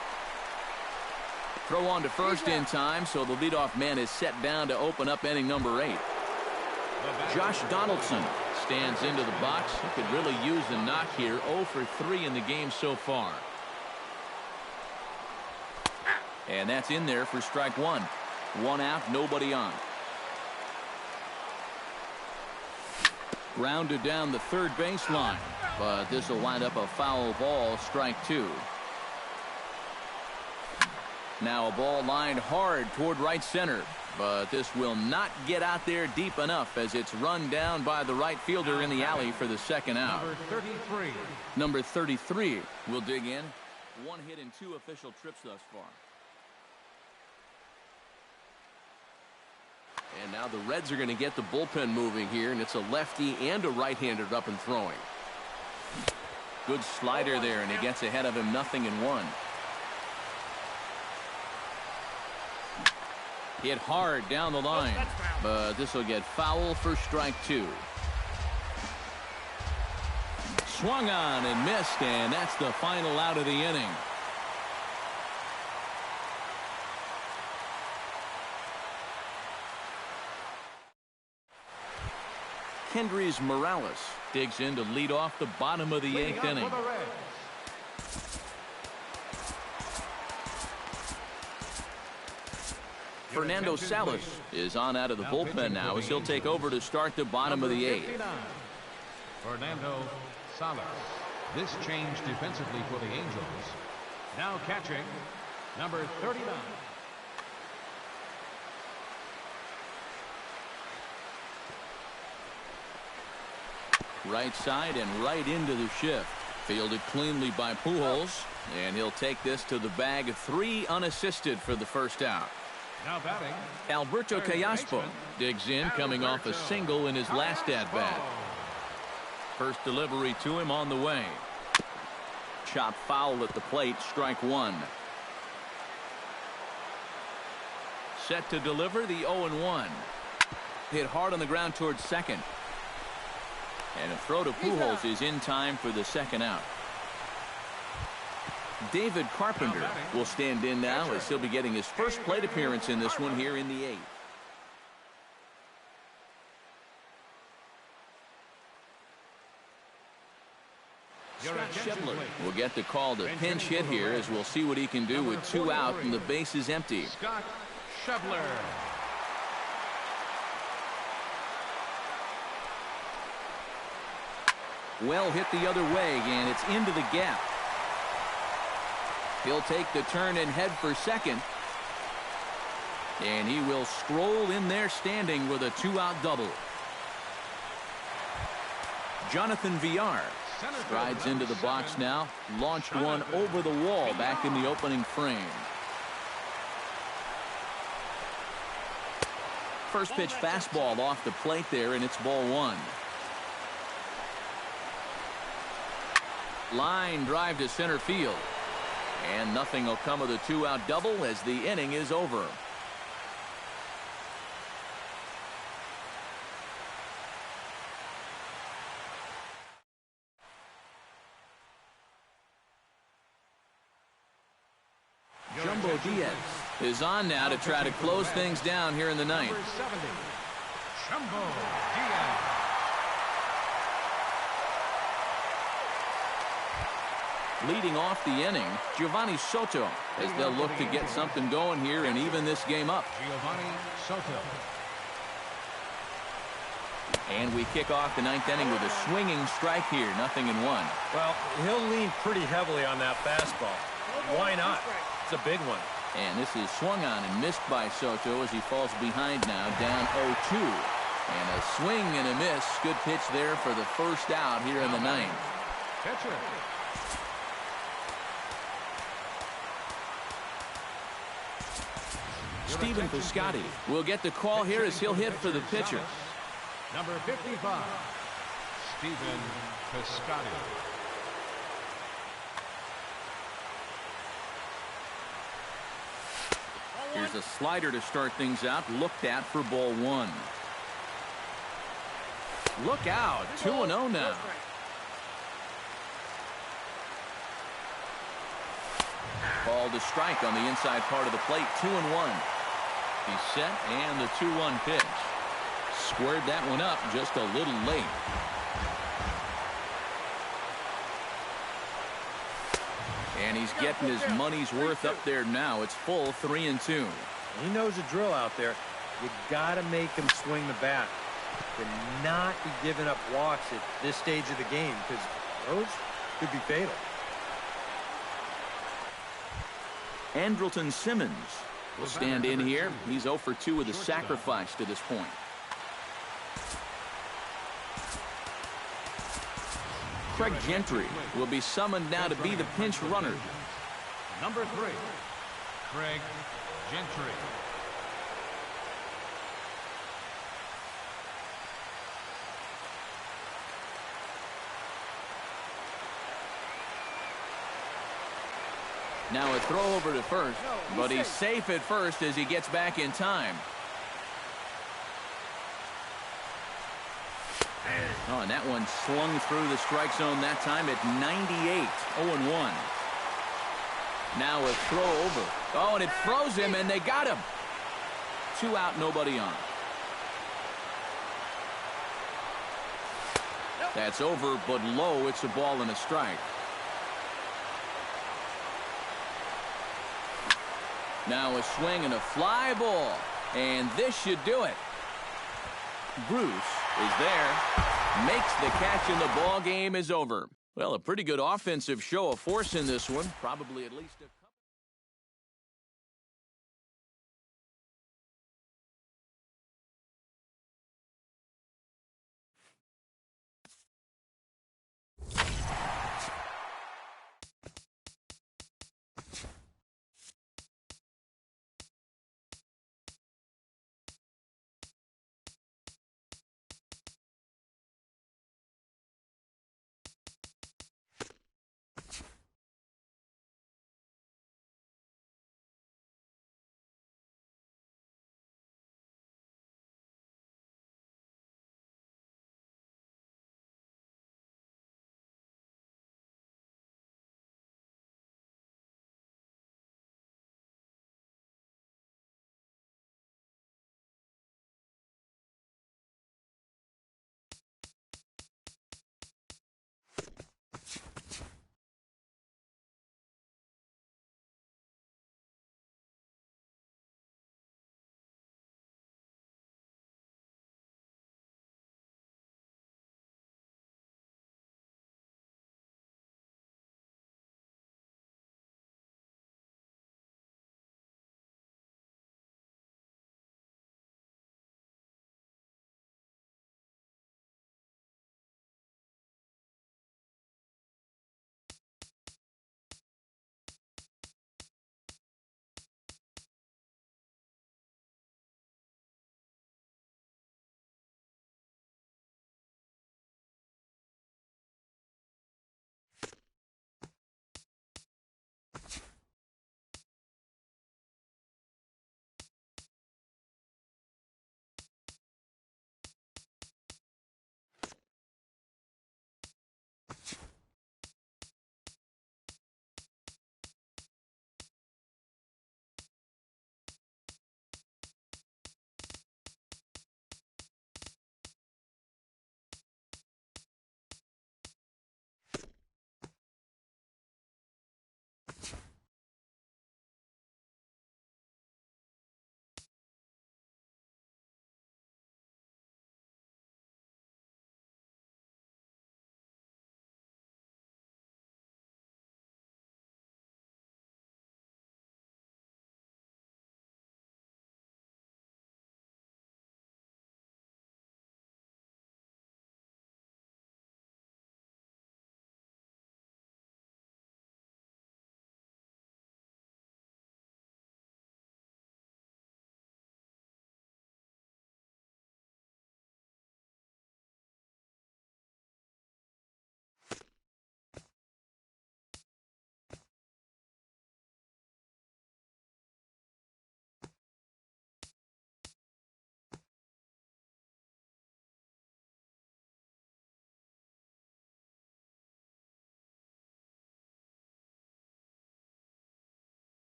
Throw on to first in time, so the leadoff man is set down to open up inning number 8. Josh Donaldson stands into the box. He could really use the knock here. 0 for 3 in the game so far. And that's in there for strike 1. 1 out, nobody on. Grounded down the third baseline, but this will wind up a foul ball, strike 2. Now a ball lined hard toward right center, but this will not get out there deep enough as it's run down by the right fielder in the alley for the second out. Number 33 will dig in. 1 hit and 2 official trips thus far. And now the Reds are going to get the bullpen moving here, and it's a lefty and a right-hander up and throwing. Good slider there, and he gets ahead of him 0-1. Hit hard down the line, but this will get foul for strike 2. Swung on and missed, and that's the final out of the inning. Kendrys Morales digs in to lead off the bottom of the 8th inning. Fernando Salas is on out of the bullpen now as he'll take over to start the bottom of the 8th. Fernando Salas. This change defensively for the Angels. Now catching number 39. Right side and right into the shift. Fielded cleanly by Pujols, and he'll take this to the bag of 3 unassisted for the first out. Now batting, Alberto Callaspo digs in, coming off a single in his last at-bat. First delivery to him on the way. Chop foul at the plate, strike 1. Set to deliver the 0-1. Hit hard on the ground towards second. And a throw to Pujols is in time for the second out. David Carpenter will stand in now as he'll be getting his first plate appearance in this one here in the 8th. Scott Schebler will get the call to pinch hit here as we'll see what he can do with 2 out and the base is empty. Scott Schebler. Well hit the other way, and it's into the gap. He'll take the turn and head for second. And he will stroll in there standing with a 2-out double. Jonathan Villar strides into the box now. Launched one over the wall back in the opening frame. first pitch fastball off the plate there, and it's ball one. Line drive to center field. And nothing will come of the two-out double as the inning is over. Jumbo Diaz is on now to try to close things down here in the ninth. Number 70, Jumbo Diaz. Leading off the inning, Giovanni Soto, as they'll look to get something going here and even this game up. Giovanni Soto. And we kick off the ninth inning with a swinging strike here, 0-1. Well, he'll lean pretty heavily on that fastball. Why not? It's a big one. And this is swung on and missed by Soto as he falls behind now, down 0-2. And a swing and a miss. Good pitch there for the first out here in the ninth. Pitcher. Stephen Piscotty will get the call here as he'll hit for the pitcher. Number 55, Stephen Piscotty. Here's a slider to start things out, looked at for ball one. Look out, 2-0 now. Ball to strike on the inside part of the plate, 2-1. He's set, and the 2-1 pitch. Squared that one up just a little late. And he's getting his money's worth up there now. It's full 3-2. He knows the drill out there. You got to make him swing the bat. To not be giving up walks at this stage of the game, because those could be fatal. Andrelton Simmons will stand in here. He's 0 for 2 with a sacrifice to this point. Craig Gentry will be summoned now to be the pinch runner. Number 3, Craig Gentry. Now a throw over to first, but he's safe at first as he gets back in time. Oh, and that one slung through the strike zone that time at 98, 0-1. Now a throw over. Oh, and it froze him, and they got him. 2 out, nobody on. That's over, but low. It's a ball and a strike. Now a swing and a fly ball. And this should do it. Bruce is there. Makes the catch, and the ball game is over. Well, a pretty good offensive show of force in this one. Probably at least a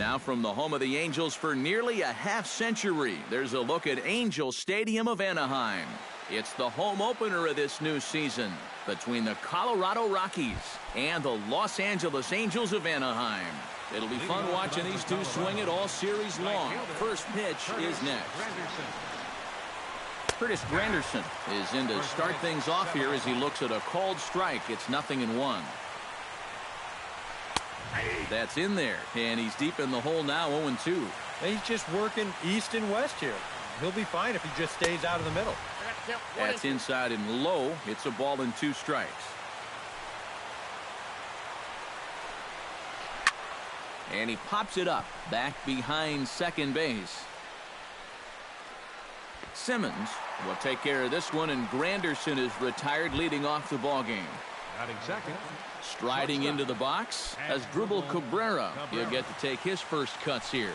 Now from the home of the Angels for nearly a half-century, there's a look at Angel Stadium of Anaheim. It's the home opener of this new season between the Colorado Rockies and the Los Angeles Angels of Anaheim. It'll be fun watching these two swing it all series long. First pitch is next. Curtis Granderson is in to start things off here as he looks at a called strike. It's 0-1. That's in there, and he's deep in the hole now, 0-2. He's just working east and west here. He'll be fine if he just stays out of the middle. That's inside and low. It's a ball and 2 strikes. And he pops it up back behind second base. Simmons will take care of this one, and Granderson is retired, leading off the ball game. Batting second. Striding into the box as Dribble Cabrera. He'll get to take his first cuts here.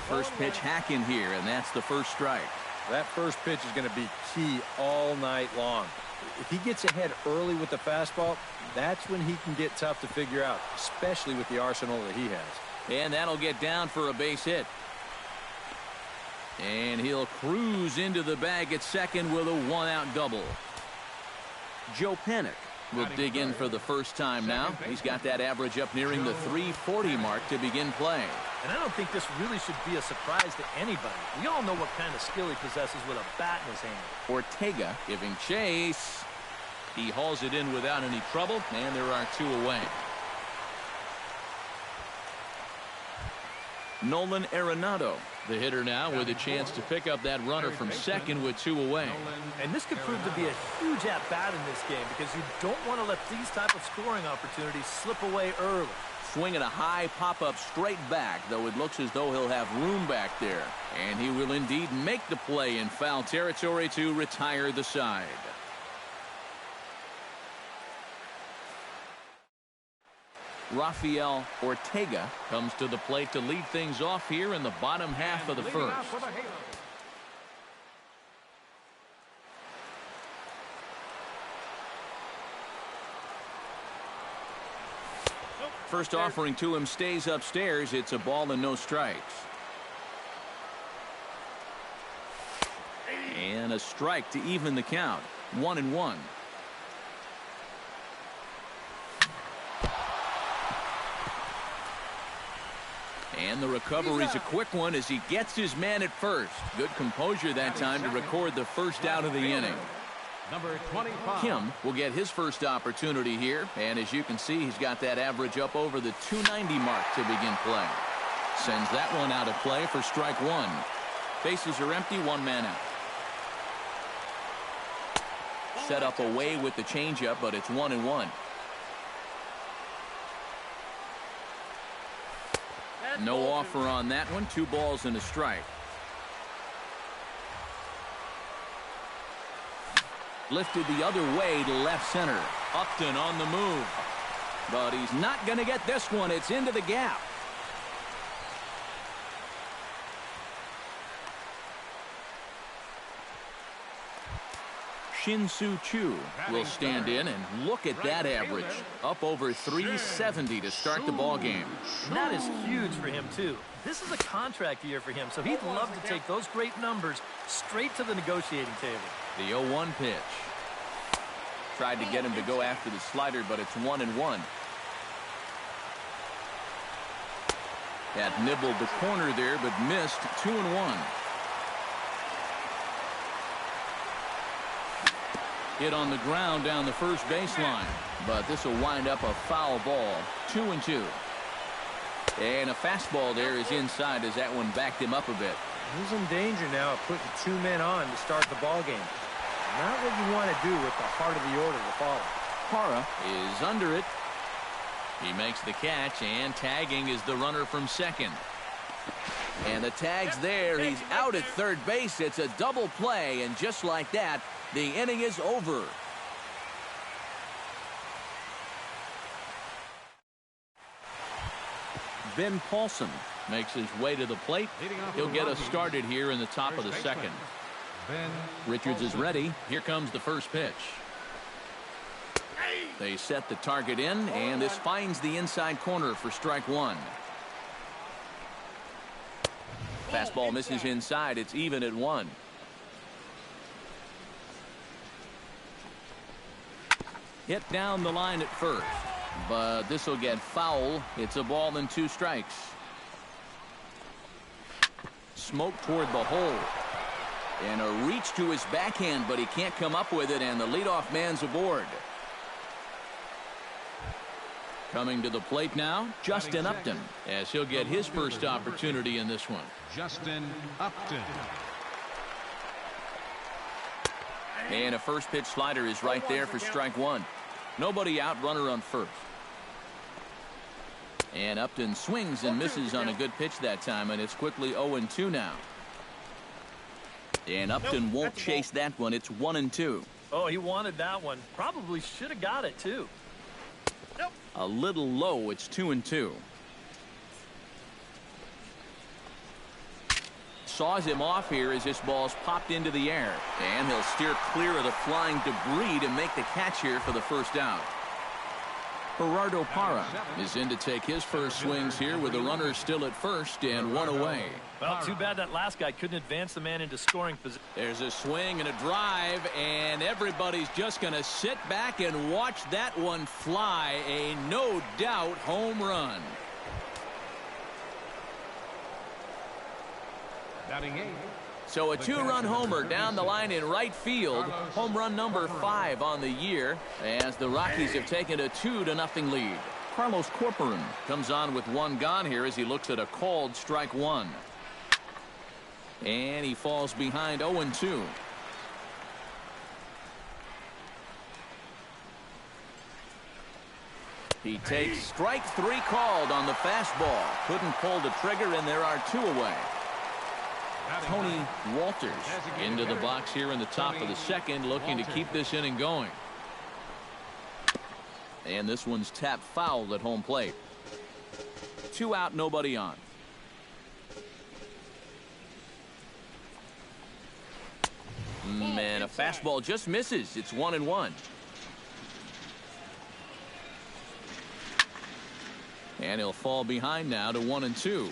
First pitch hacking here, and that's the first strike. That first pitch is going to be key all night long. If he gets ahead early with the fastball, that's when he can get tough to figure out, especially with the arsenal that he has. And that'll get down for a base hit. And he'll cruise into the bag at second with a 1-out double. Joe Panik will dig in for the first time now. He's got that average up nearing the 340 mark to begin play. And I don't think this really should be a surprise to anybody. We all know what kind of skill he possesses with a bat in his hand. Ortega giving chase. He hauls it in without any trouble, and there are 2 away. Nolan Arenado, the hitter now, with a chance to pick up that runner from second with 2 away. And this could prove to be a huge at-bat in this game because you don't want to let these type of scoring opportunities slip away early. Swinging a high pop-up straight back, though it looks as though he'll have room back there. And he will indeed make the play in foul territory to retire the side. Rafael Ortega comes to the plate to lead things off here in the bottom half of the first. First offering to him stays upstairs. It's a ball and no strikes. And a strike to even the count. 1-1. And the recovery's a quick one as he gets his man at first. Good composure that time to record the first out of the inning. Number 25. Kim will get his first opportunity here, and as you can see, he's got that average up over the 290 mark to begin play. Sends that one out of play for strike 1. Bases are empty, 1 man out. Set up away with the changeup, but it's 1-1. No offer on that one. 2 balls and a strike. Lifted the other way to left center. Upton on the move. But he's not going to get this one. It's into the gap. Shin-Soo Choo will stand in, and look at that average. Up over 370 to start the ball game. And that is huge for him, too. This is a contract year for him, so he'd love to take those great numbers straight to the negotiating table. The 0-1 pitch. Tried to get him to go after the slider, but it's 1-1. That nibbled the corner there, but missed. 2-1. Hit on the ground down the first baseline, but this will wind up a foul ball. 2-2. And a fastball there is inside as that one backed him up a bit. He's in danger now of putting 2 men on to start the ball game. Not what you want to do with the heart of the order to follow. Hara is under it. He makes the catch, and tagging is the runner from second. And the tag's there. He's out at third base. It's a double play, and just like that, the inning is over. Ben Paulson makes his way to the plate. He'll get us started here in the top of the second. Richards is ready. Here comes the first pitch. They set the target in, and this finds the inside corner for strike one. Fastball misses inside. It's even at 1. Hit down the line at first, but this will get foul. It's a ball and 2 strikes. Smoke toward the hole. And a reach to his backhand, but he can't come up with it, and the leadoff man's aboard. Coming to the plate now, Justin Upton, as he'll get his first opportunity in this one. Justin Upton. And a first pitch slider is right there for strike one. Nobody out, runner on first. And Upton swings and misses on a good pitch that time, and it's quickly 0-2 now. And Upton won't chase that one. It's 1-2. Oh, he wanted that one. Probably should have got it, too. A little low. It's 2-2. Saws him off here as this ball's popped into the air. And he'll steer clear of the flying debris to make the catch here for the first out. Gerardo Parra is in to take his first swings here with the runner still at first and 1 away. Well, too bad that last guy couldn't advance the man into scoring position. There's a swing and a drive, and everybody's just going to sit back and watch that one fly. A no doubt home run. Batting 8. So a 2-run homer down the line in right field. Home run number 5 on the year as the Rockies have taken a 2-0 lead. Carlos Corcoran comes on with 1 gone here as he looks at a called strike 1. And he falls behind 0-2. He takes strike 3 called on the fastball. Couldn't pull the trigger, and there are 2 away. Tony Walters into the box here in the top of the second, looking to keep this inning going. And this one's tapped foul at home plate. 2 out, nobody on. Man, a fastball just misses. It's 1-1. And he'll fall behind now to 1-2.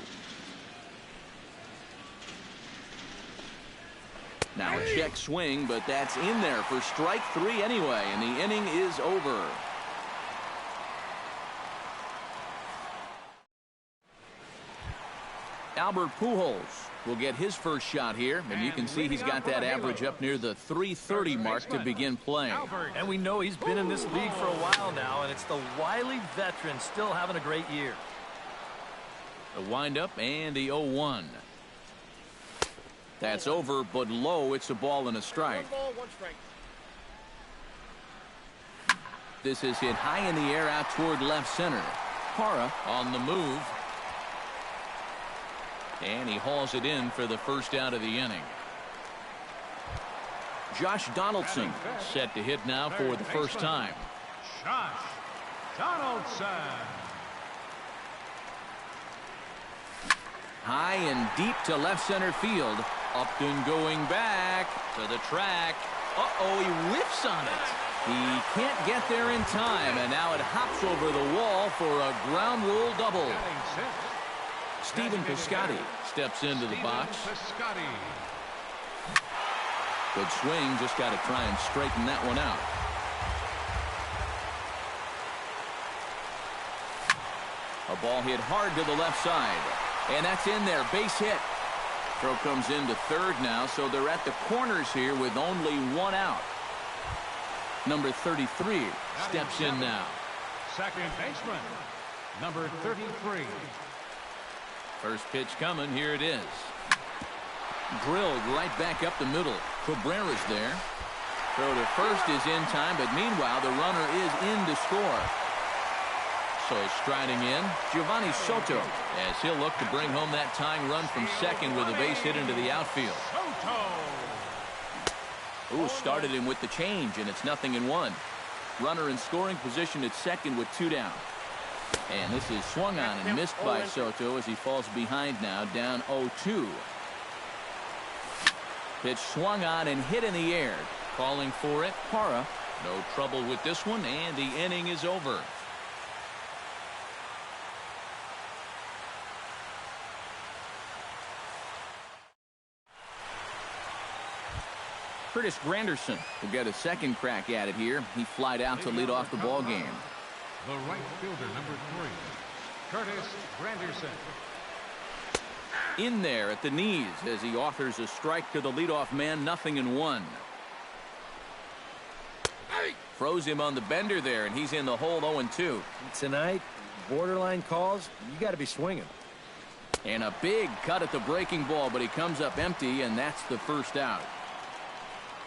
Now a check swing, but that's in there for strike 3 anyway, and the inning is over. Albert Pujols will get his first shot here, and you can see he's got that average up near the .330 mark to begin playing. And we know he's been in this league for a while now, and it's the wily veteran still having a great year. The windup and the 0-1. That's over, but low. It's a ball and a strike. 1 ball, 1 strike. This is hit high in the air out toward left center. Parra on the move. And he hauls it in for the first out of the inning. Josh Donaldson set to hit now for the first time. Josh Donaldson. High and deep to left center field. Upton going back to the track. Uh-oh, he whiffs on it. He can't get there in time, and now it hops over the wall for a ground rule double. Stephen Piscotty steps into the box. Good swing, just got to try and straighten that one out. A ball hit hard to the left side, and that's in there, base hit. Throw comes into third now, so they're at the corners here with only 1 out. Number 33 steps in now. Second baseman, number 33. First pitch coming. Here it is. Drilled right back up the middle. Cabrera's there. Throw to first is in time, but meanwhile the runner is in to score. So striding in, Giovanni Soto, as he'll look to bring home that tying run from second with a base hit into the outfield. Ooh, started him with the change, and it's 0-1. Runner in scoring position at second with 2 down. And this is swung on and missed by Soto as he falls behind now, down 0-2. Pitch swung on and hit in the air. Calling for it, Parra No trouble with this one, and the inning is over. Curtis Granderson will get a second crack at it here. He flied out to lead off the ball game. The right fielder, number 3, Curtis Granderson. In there at the knees as he offers a strike to the leadoff man, 0-1. Throws him on the bender there, and he's in the hole, 0-2. Tonight, borderline calls, you got to be swinging. And a big cut at the breaking ball, but he comes up empty, and that's the first out.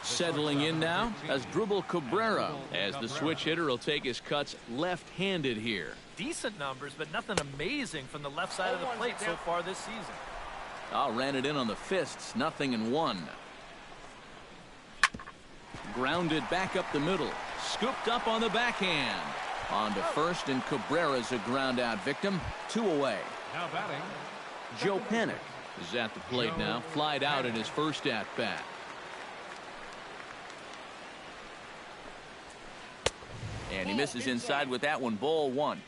Settling in now as Dribble Cabrera, as the switch hitter will take his cuts left-handed here. Decent numbers, but nothing amazing from the left side of the plate so far this season. Ran it in on the fists, 0-1. Grounded back up the middle. Scooped up on the backhand. On to first, and Cabrera's a ground-out victim. 2 away. Now batting, Joe Panik is at the plate now. Flied out in his first at-bat. And he misses inside with that one. Ball 1.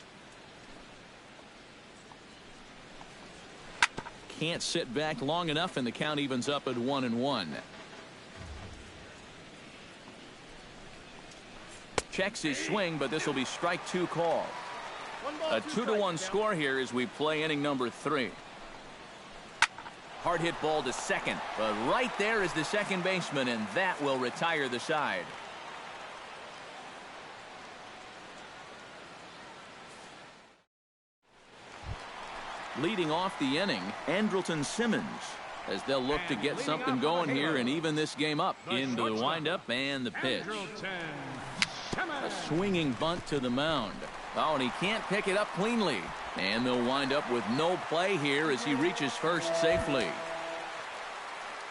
Can't sit back long enough, and the count evens up at 1-1. Checks his swing, but this will be strike 2 call. A 2-1 score here as we play inning number 3. Hard hit ball to second, but right there is the second baseman, and that will retire the side. Leading off the inning, Andrelton Simmons, as they'll look to get something going here and even this game up. Into the windup and the pitch. A swinging bunt to the mound. Oh, and he can't pick it up cleanly. And they'll wind up with no play here as he reaches first safely.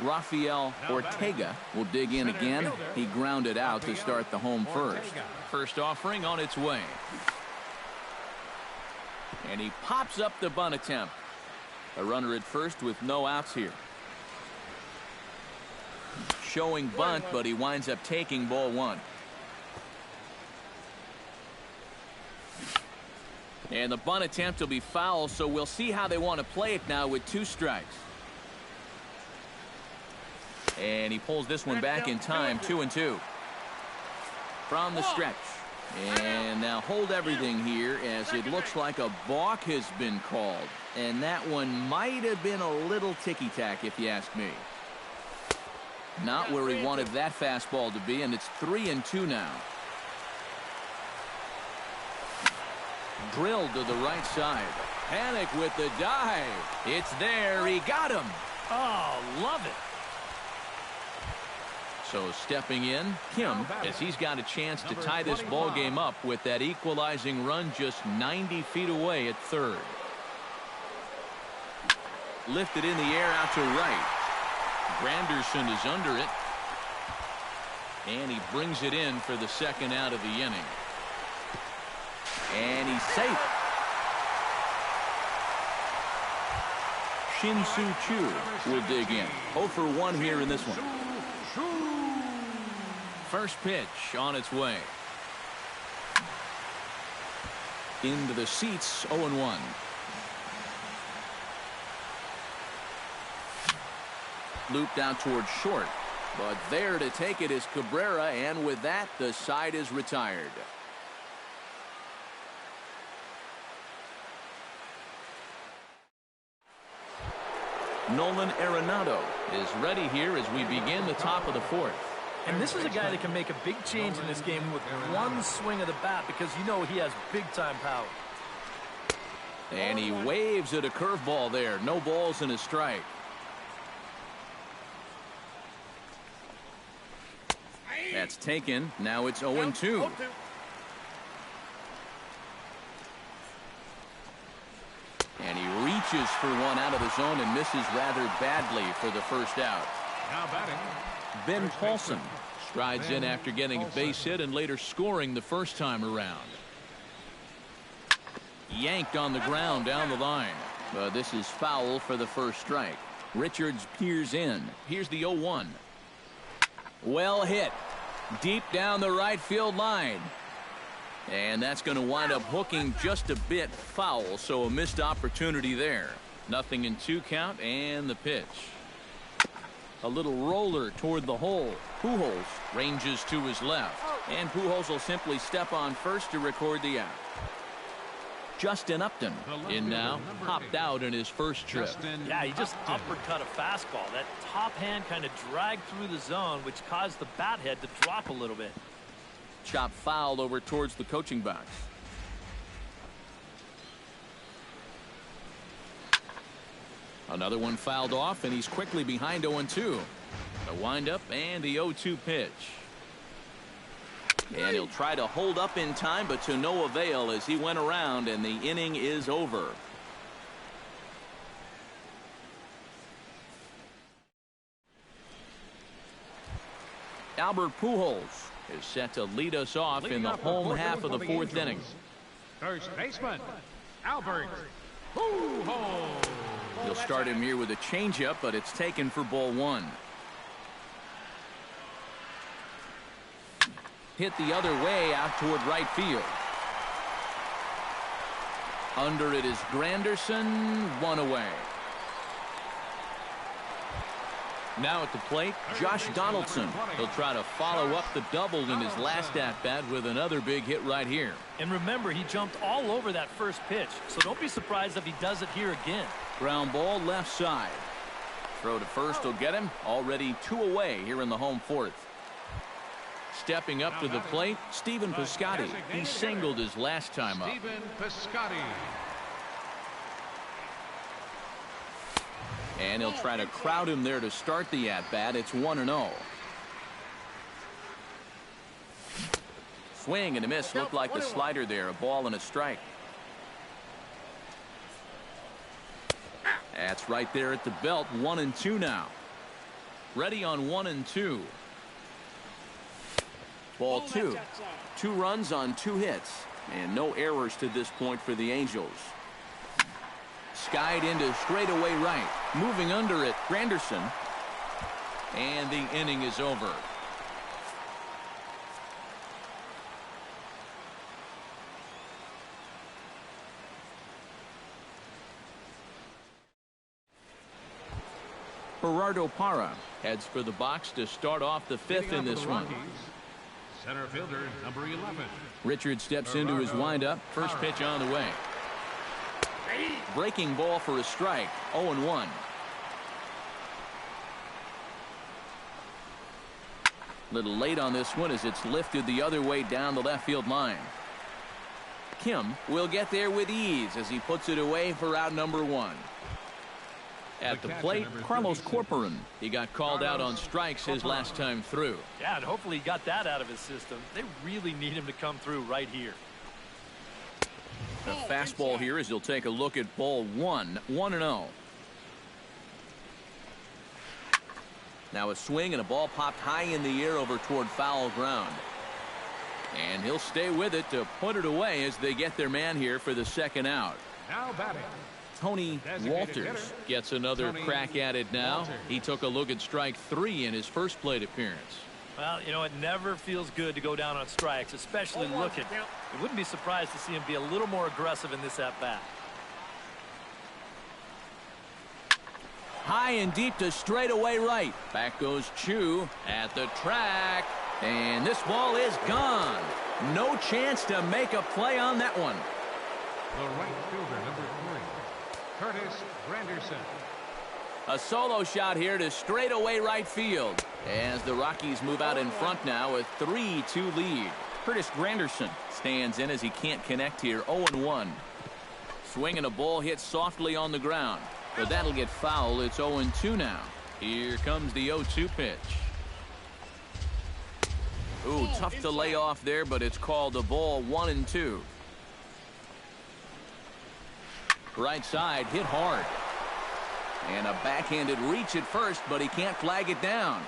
Rafael Ortega will dig in again. He grounded out to start the home first. First offering on its way. And he pops up the bunt attempt. A runner at first with no outs here. Showing bunt, but he winds up taking ball 1. And the bunt attempt will be foul, so we'll see how they want to play it now with 2 strikes. And he pulls this one back in time, 2-2. From the stretch. And now hold everything here, as it looks like a balk has been called. And that one might have been a little ticky-tack, if you ask me. Not where he wanted that fastball to be, and it's 3-2 now. Drilled to the right side. Panik with the dive. It's there. He got him. Oh, love it. So stepping in, Kim, as he's got a chance to tie this ball game up with that equalizing run just 90 feet away at third. Lifted in the air out to right. Granderson is under it. And he brings it in for the second out of the inning. And he's safe. Shin-Soo Choo will dig in. 0 for 1 here in this one. First pitch on its way. Into the seats, 0-1. Looped out towards short. But there to take it is Cabrera, and with that, the side is retired. Nolan Arenado is ready here as we begin the top of the 4th. And this is a guy that can make a big change in this game with one swing of the bat, because you know he has big-time power. And he waves at a curveball there. No balls and a strike. That's taken. Now it's 0-2. And he reaches for one out of the zone and misses rather badly for the first out. Now batting, Ben Paulson strides in after getting a base hit and later scoring the first time around. Yanked on the ground down the line. But this is foul for the first strike. Richards peers in. Here's the 0-1. Well hit. Deep down the right field line. And that's going to wind up hooking just a bit foul, so a missed opportunity there. Nothing in 2 count, and the pitch. A little roller toward the hole. Pujols ranges to his left, and Pujols will simply step on first to record the out. Justin Upton in now, popped out in his first trip. Yeah, he just uppercut a fastball. That top hand kind of dragged through the zone, which caused the bat head to drop a little bit. Chop fouled over towards the coaching box. Another one fouled off, and he's quickly behind 0-2. A windup and the 0-2 pitch. And he'll try to hold up in time, but to no avail as he went around, and the inning is over. Albert Pujols is set to lead us off in the home half of the 4th inning. First baseman, Albert Pujols. He'll start him here with a changeup, but it's taken for ball 1. Hit the other way out toward right field. Under it is Granderson, 1 away. Now at the plate, Josh Donaldson. He'll try to follow up the double in his last at-bat with another big hit right here. And remember, he jumped all over that first pitch, so don't be surprised if he does it here again. Ground ball left side. Throw to first will get him. Already 2 away here in the home 4th. Stepping up to the plate, Stephen Piscotty. He singled his last time up. Stephen Piscotty. And he'll try to crowd him there to start the at-bat. It's 1-0. Swing and a miss. Looked like the slider there. A ball and a strike. That's right there at the belt. 1-2 now. Ready on 1-2. Ball 2. 2 runs on 2 hits. And no errors to this point for the Angels. Skied into straightaway right. Moving under it, Granderson. And the inning is over. Gerardo Parra heads for the box to start off the 5th in this one. Center fielder, number 11. Richard steps into his windup. First pitch on the way. Breaking ball for a strike. 0-1. Little late on this one as it's lifted the other way down the left field line. Kim will get there with ease as he puts it away for out number 1. At the plate, Carlos Corporan. He got called out on strikes his last time through. Yeah, and hopefully he got that out of his system. They really need him to come through right here. The fastball here as he'll take a look at ball 1. 1-0. Now a swing and a ball popped high in the air over toward foul ground. And he'll stay with it to put it away as they get their man here for the 2nd out. Now batting, Tony Walters gets another crack at it now. He took a look at strike 3 in his first plate appearance. Well, you know, it never feels good to go down on strikes, especially looking. I wouldn't be surprised to see him be a little more aggressive in this at-bat. High and deep to straightaway right. Back goes Chu at the track. And this ball is gone. No chance to make a play on that one. the right fielder, number 3, Curtis Granderson. A solo shot here to straightaway right field as the Rockies move out in front now, a 3-2 lead. Curtis Granderson stands in as he can't connect here. 0-1. Swinging a ball hit softly on the ground, but that'll get foul. It's 0-2 now. Here comes the 0-2 pitch. Ooh, tough to lay off there, but it's called a ball. 1-2. Right side hit hard. And a backhanded reach at first, but he can't flag it down.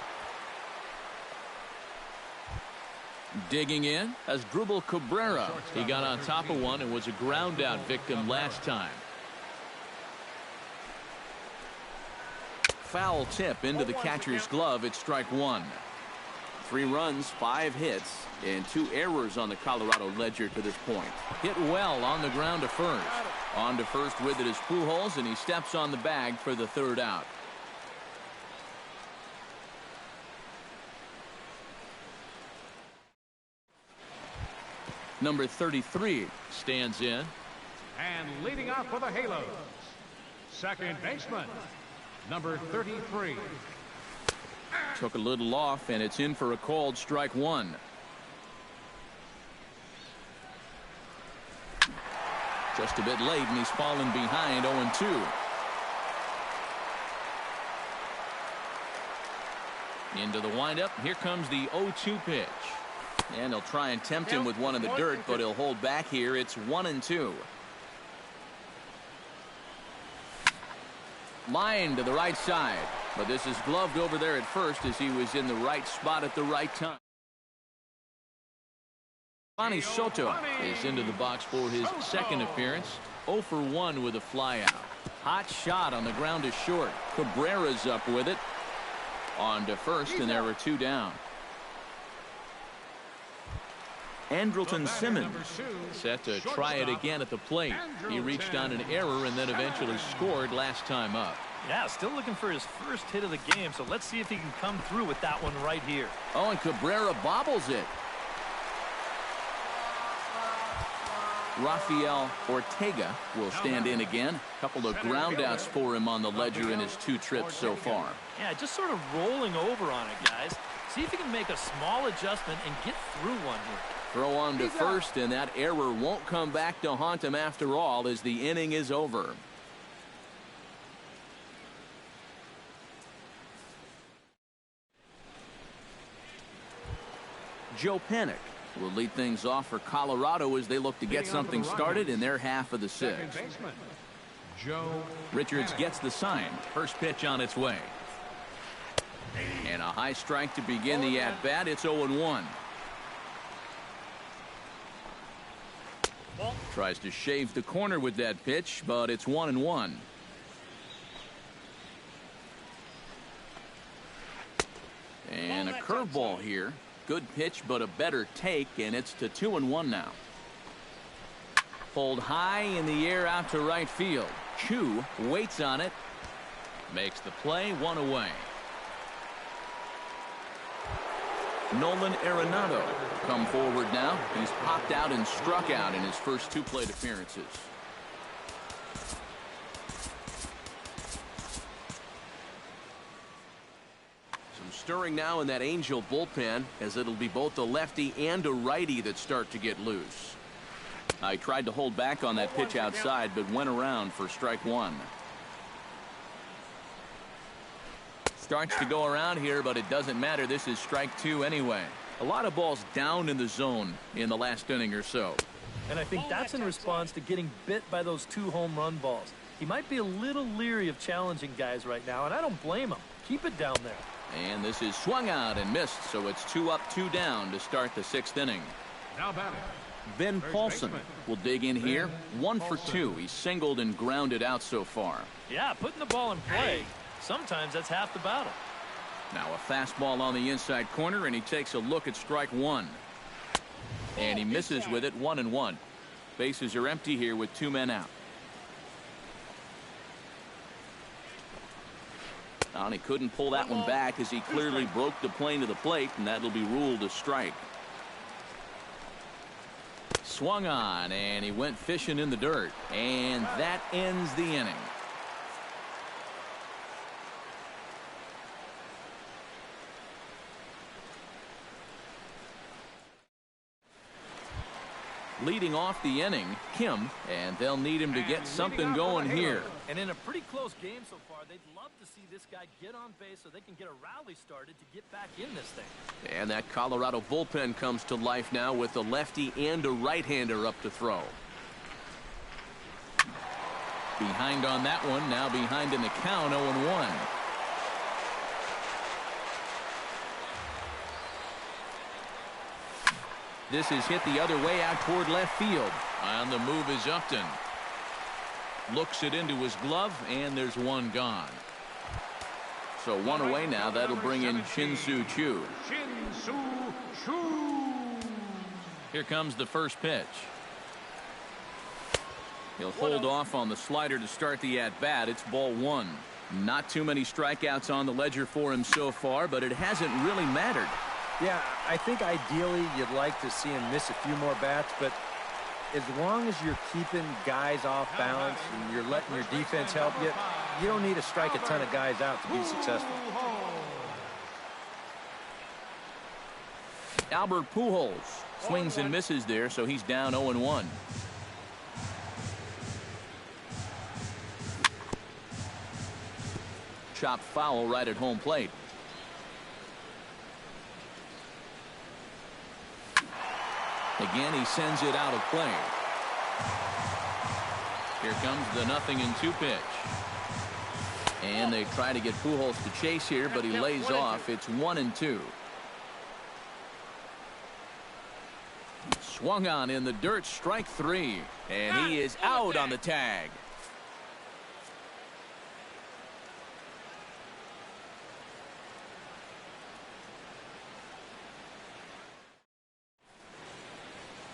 Digging in as Drupal Cabrera. He got on top of one and was a ground out victim last time. Foul tip into the catcher's glove. It's strike one. 3 runs, 5 hits, and 2 errors on the Colorado ledger to this point. Hit well on the ground to first. On to first with it is Pujols, and he steps on the bag for the 3rd out. Number 33 stands in. And leading off for the Halos, second baseman, number 33. Took a little off, and it's in for a called strike 1. Just a bit late, and he's fallen behind 0-2. Into the windup. Here comes the 0-2 pitch. And they'll try and tempt him with one in the dirt, but he'll hold back here. It's 1-2. Line to the right side, but this is gloved over there at first as he was in the right spot at the right time. Giovanni Soto is into the box for his 2nd appearance. 0 for 1 with a fly out. Hot shot on the ground is short. Cabrera's up with it. On to first, and there were 2 down. Andrelton Simmons set to try it again at the plate. He reached on an error and then eventually scored last time up. Yeah, still looking for his first hit of the game, so let's see if he can come through with that one right here. Oh, and Cabrera bobbles it. Rafael Ortega will stand in again. A couple of groundouts for him on the ledger in his 2 trips so far. Yeah, just sort of rolling over on it, guys. See if he can make a small adjustment and get through one here. Throw on to first, and that error won't come back to haunt him after all as the inning is over. Joe Panik will lead things off for Colorado as they look to get something started in their half of the 6th. Richards gets the sign. First pitch on its way. And a high strike to begin the at-bat. It's 0-1. Tries to shave the corner with that pitch, but it's 1-1. And a curveball here. Good pitch, but a better take, and it's to 2-1 now. Pulled high in the air out to right field. Chu waits on it. Makes the play, 1 away. Nolan Arenado come forward now. He's popped out and struck out in his first 2 plate appearances. Some stirring now in that Angel bullpen, as it'll be both a lefty and a righty that start to get loose. I tried to hold back on that pitch outside, but went around for strike 1. Starts to go around here, but it doesn't matter. This is strike 2 anyway. A lot of balls down in the zone in the last inning or so. And I think that's in response to getting bit by those 2 home run balls. He might be a little leery of challenging guys right now, and I don't blame him. Keep it down there. And this is swung out and missed, so it's 2 up, 2 down to start the 6th inning. Now batting, Ben Paulson will dig in here. 1 for 2. He's singled and grounded out so far. Yeah, putting the ball in play. Sometimes that's half the battle. Now a fastball on the inside corner, and he takes a look at strike 1. And he misses with it. 1-1. Bases are empty here with 2 men out. And he couldn't pull that one back as he clearly broke the plane to the plate, and that'll be ruled a strike. Swung on, and he went fishing in the dirt, and that ends the inning. Leading off the inning, Kim, and they'll need him to get something going here. And in a pretty close game so far, they'd love to see this guy get on base so they can get a rally started to get back in this thing. And that Colorado bullpen comes to life now with a lefty and a right-hander up to throw. Behind on that one, now behind in the count, 0-1. This is hit the other way out toward left field. On the move is Upton. Looks it into his glove, and there's one gone. So 1 away now. That'll bring in Shin-Soo Choo. Here comes the first pitch. He'll hold off on the slider to start the at-bat. It's ball one. Not too many strikeouts on the ledger for him so far, but it hasn't really mattered. Yeah, I think ideally you'd like to see him miss a few more bats, but as long as you're keeping guys off balance and you're letting your defense help you, you don't need to strike a ton of guys out to be successful. Albert Pujols swings and misses there, so he's down 0-1. Chopped foul right at home plate. Again, he sends it out of play. Here comes the 0-2 pitch. And they try to get Pujols to chase here, but he lays off. It's 1-2. Swung on in the dirt, strike three. And he is out on the tag.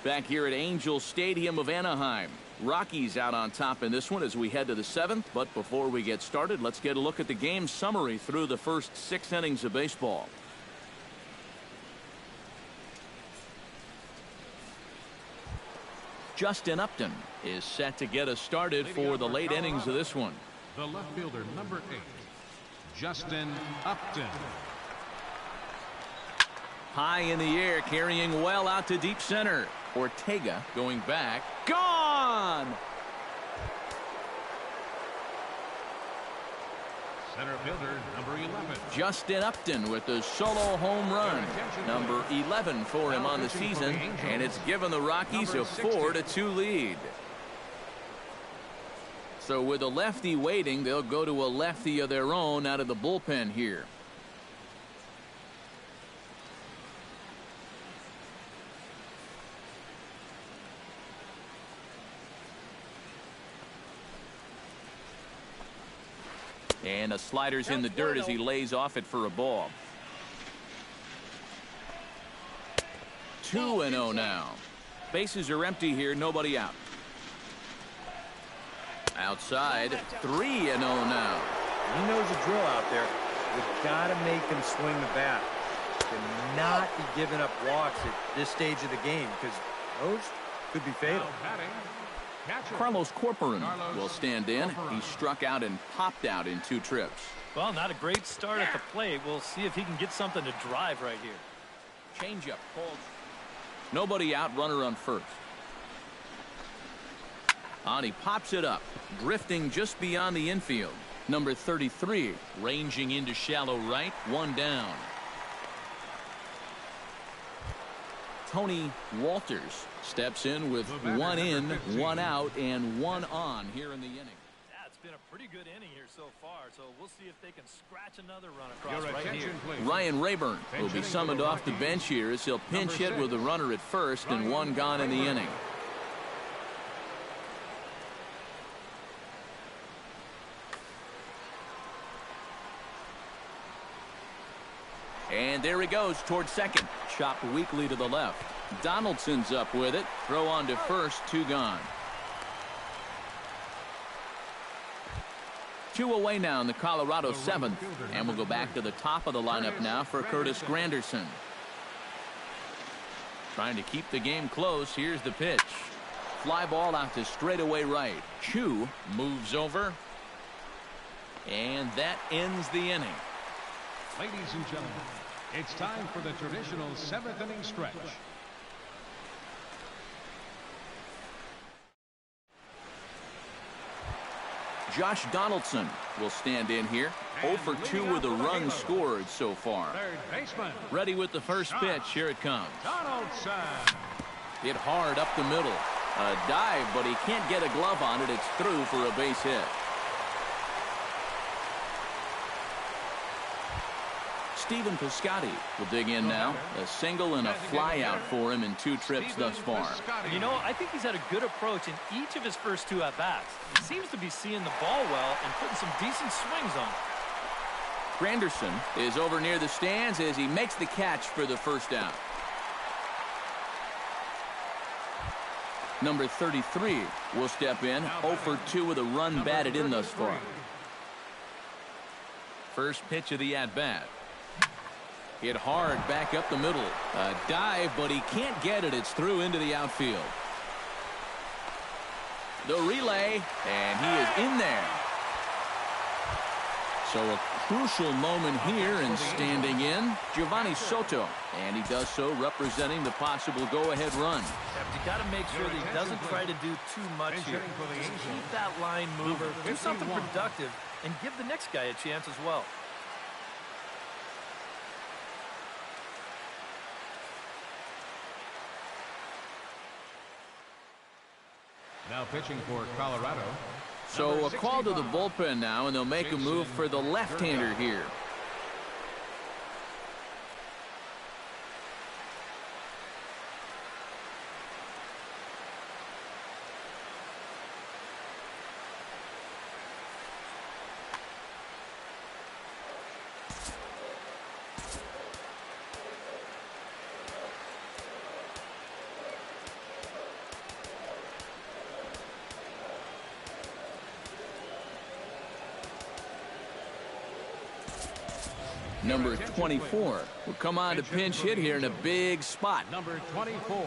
Back here at Angel Stadium of Anaheim. Rockies out on top in this one as we head to the 7th. But before we get started, let's get a look at the game summary through the first 6 innings of baseball. Justin Upton is set to get us started for the late innings of this one. The left fielder, number 8, Justin Upton. High in the air, carrying well out to deep center. Ortega going back. Gone! Center fielder, number 11. Justin Upton with the solo home run. Number 11 for him on the season. And it's given the Rockies a 4-2 lead. So with a lefty waiting, they'll go to a lefty of their own out of the bullpen here. And a slider's in the dirt as he lays off it for a ball. 2-0 now. Bases are empty here, nobody out. Outside, 3-0 now. He knows the drill out there. We've got to make him swing the bat. Cannot be giving up walks at this stage of the game because those could be fatal. Carlos Corporan will stand in. He struck out and popped out in 2 trips. Well, not a great start at the plate. We'll see if he can get something to drive right here. Changeup called. Nobody out, runner on first. On he pops it up, drifting just beyond the infield. Number 33 ranging into shallow right, 1 down. Tony Walters steps in with 1 in, 1 out, and 1 on here in the inning. Yeah, it's been a pretty good inning here so far, so we'll see if they can scratch another run across right here. Ryan Rayburn will be summoned off the bench here as he'll pinch hit with a runner at first and 1 gone in the inning. And there he goes towards second. Chopped weakly to the left. Donaldson's up with it. Throw on to first. 2 gone. 2 away now in the Colorado 7th. And we'll go back to the top of the lineup now for Curtis Granderson. Trying to keep the game close. Here's the pitch. Fly ball out to straightaway right. Chu moves over. And that ends the inning. Ladies and gentlemen, it's time for the traditional 7th inning stretch. Josh Donaldson will stand in here. 0 for 2 with a run scored so far. Third baseman. Ready with the first pitch. Here it comes. Donaldson. Hit hard up the middle. A dive, but he can't get a glove on it. It's through for a base hit. Stephen Piscotty will dig in now. A single and a fly out for him in 2 trips thus far. You know, I think he's had a good approach in each of his first 2 at-bats. He seems to be seeing the ball well and putting some decent swings on it. Granderson is over near the stands as he makes the catch for the first down. Number 33 will step in, 0 for 2 with a run batted in thus far. First pitch of the at-bat. Hit hard back up the middle. A dive, but he can't get it. It's through into the outfield. The relay, and he is in there. So a crucial moment here, and standing in, Giovanni Soto. And he does so representing the possible go-ahead run. You got to make sure that he doesn't try to do too much here. Just keep that line moving, do something productive, and give the next guy a chance as well. Now pitching for Colorado. So a call to the bullpen now, and they'll make a move for the left-hander here. Number 24 will come on to pinch hit here in a big spot. Number 24.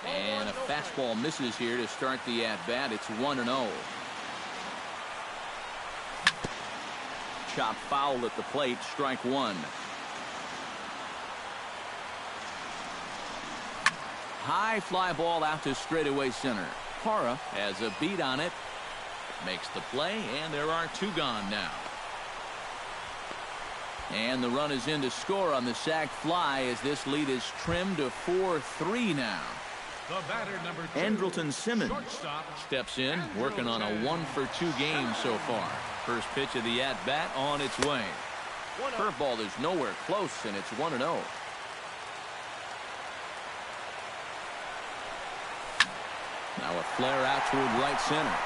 And a fastball misses here to start the at-bat. It's 1-0. Chop foul at the plate, strike one. High fly ball out to straightaway center. Parra has a beat on it. Makes the play, and there are two gone now. And the run is in to score on the sac fly as this lead is trimmed to 4-3 now. The batter, number 2. Andrelton Simmons steps in, working on a 1-for-2 game so far. First pitch of the at-bat on its way. Curveball is nowhere close, and it's 1-0. Now a flare out toward right center.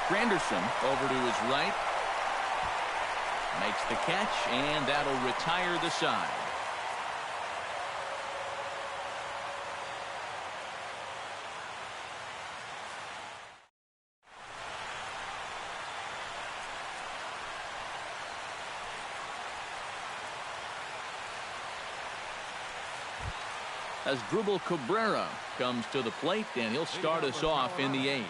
Granderson over to his right. Makes the catch, and that'll retire the side. As Drupal Cabrera comes to the plate, and he'll start us off in the 8th.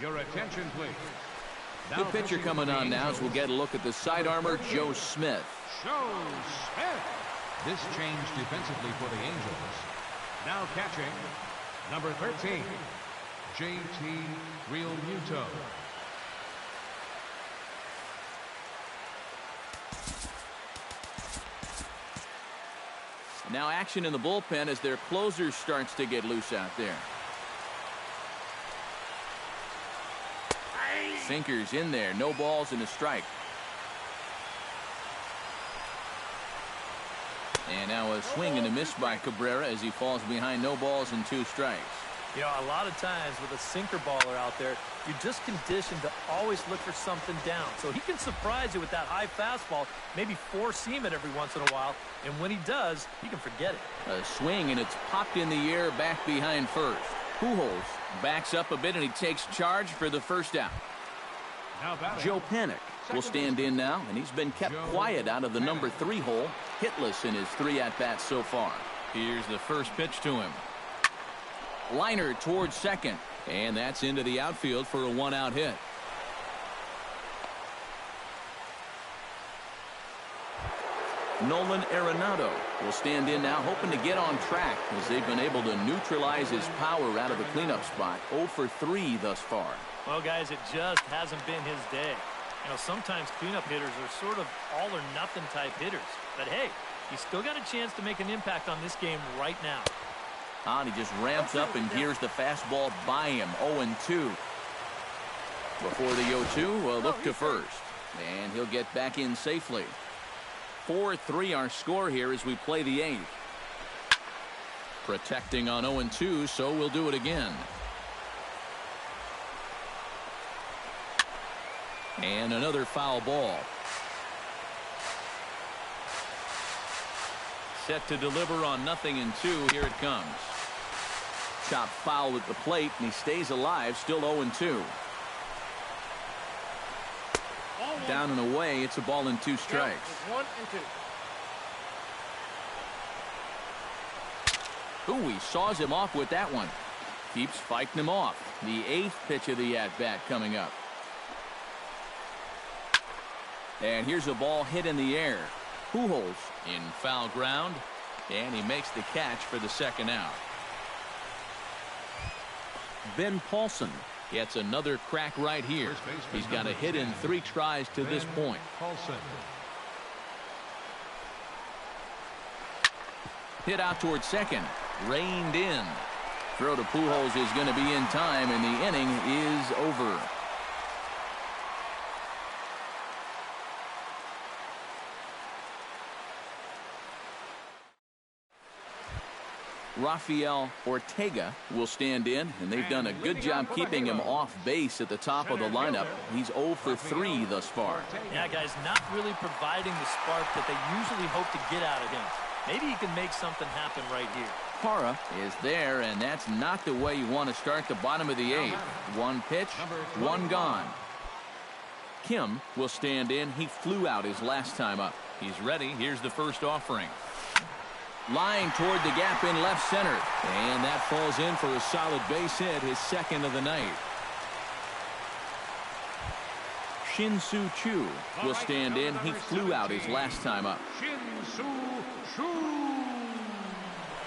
Your attention, please. Good pitcher coming on now as we'll get a look at the side armor, Joe Smith. Joe Smith. This change defensively for the Angels. Now catching, number 13, JT Realmuto. Now action in the bullpen as their closer starts to get loose out there. Sinkers in there, no balls and a strike. And now a swing and a miss by Cabrera as he falls behind no balls and 2 strikes. You know, a lot of times with a sinker baller out there, you're just conditioned to always look for something down. So he can surprise you with that high fastball, maybe four seam it every once in a while. And when he does, you can forget it. A swing, and it's popped in the air back behind first. Pujols backs up a bit, and he takes charge for the first out. Joe Panik will stand in now, and he's been kept quiet out of the number 3 hole, hitless in his 3 at-bats so far. Here's the first pitch to him. Liner towards second, and that's into the outfield for a 1-out hit. Nolan Arenado will stand in now, hoping to get on track as they've been able to neutralize his power out of the cleanup spot. 0 for 3 thus far. Well, guys, it just hasn't been his day. You know, sometimes cleanup hitters are sort of all-or-nothing type hitters. But, hey, he's still got a chance to make an impact on this game right now. And he just ramps up and hears the fastball by him. 0-2. Before the 0-2, well, look to first. And he'll get back in safely. 4-3 our score here as we play the 8th. Protecting on 0-2, so we'll do it again. And another foul ball. Set to deliver on 0-2. Here it comes. Chop foul at the plate, and he stays alive, still 0-2. Down and away, it's a ball and 2 strikes. 1-2. Ooh, he saws him off with that one. Keeps fighting him off. The 8th pitch of the at-bat coming up. And here's a ball hit in the air. Pujols in foul ground, and he makes the catch for the second out. Ben Paulson gets another crack right here. He's got a hit in 3 tries to this point. Hit out towards second. Reined in. Throw to Pujols is going to be in time, and the inning is over. Rafael Ortega will stand in, and they've done a good job keeping him off base at the top of the lineup. He's 0 for 3 thus far. Yeah, guys, not really providing the spark that they usually hope to get out of him. Maybe he can make something happen right here. Parra is there, and that's not the way you want to start the bottom of the 8th. 1 pitch, 1 gone. Kim will stand in. He flew out his last time up. He's ready. Here's the first offering. Line toward the gap in left center. And that falls in for a solid base hit, his second of the night. Shin-Soo Choo will stand in. He flew out his last time up.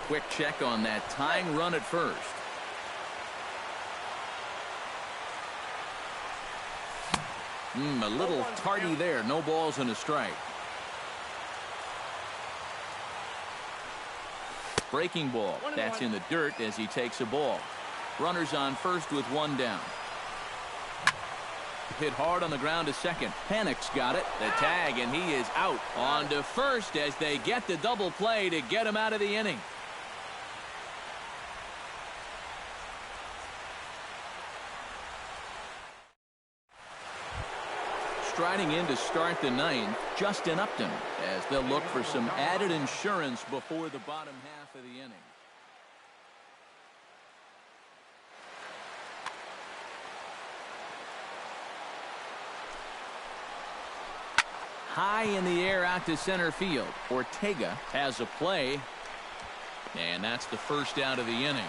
Quick check on that tying run at first. A little tardy there. No balls and a strike. Breaking ball. That's in the dirt as he takes a ball. Runners on first with 1 down. Hit hard on the ground to second. Panic's got it. The tag, and he is out. On to first as they get the double play to get him out of the inning. Striding in to start the 9th, Justin Upton, as they'll look for some added insurance before the bottom half of the inning. High in the air out to center field. Ortega has a play, and that's the first out of the inning.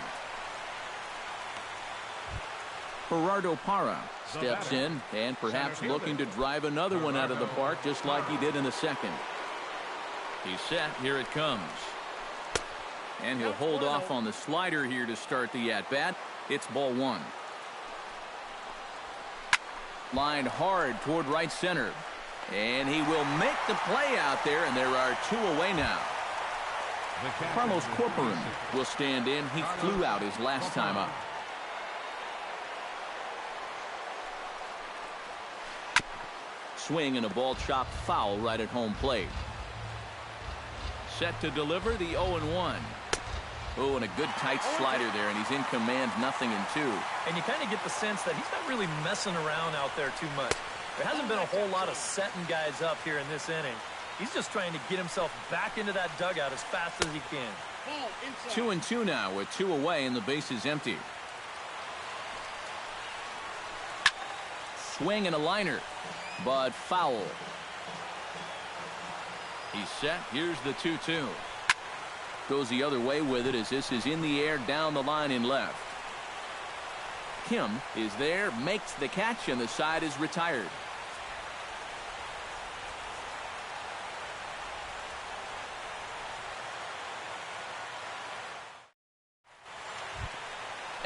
Gerardo Parra steps in and perhaps looking to drive another one out of the park just like he did in the second. He's set. Here it comes. And he'll hold off on the slider here to start the at-bat. It's ball 1. Lined hard toward right center. And he will make the play out there, and there are 2 away now. Carlos Corcoran will stand in. He flew out his last time up. Swing and a ball chopped foul right at home plate. Set to deliver the 0-1. Oh, and a good tight slider there, and he's in command, 0-2. And you kind of get the sense that he's not really messing around out there too much. There hasn't been a whole lot of setting guys up here in this inning. He's just trying to get himself back into that dugout as fast as he can. 2-2 now with 2 away, and the base is empty. Swing and a liner, but foul. He's set. Here's the 2-2. Goes the other way with it as this is in the air down the line in left. Kim is there, makes the catch, and the side is retired.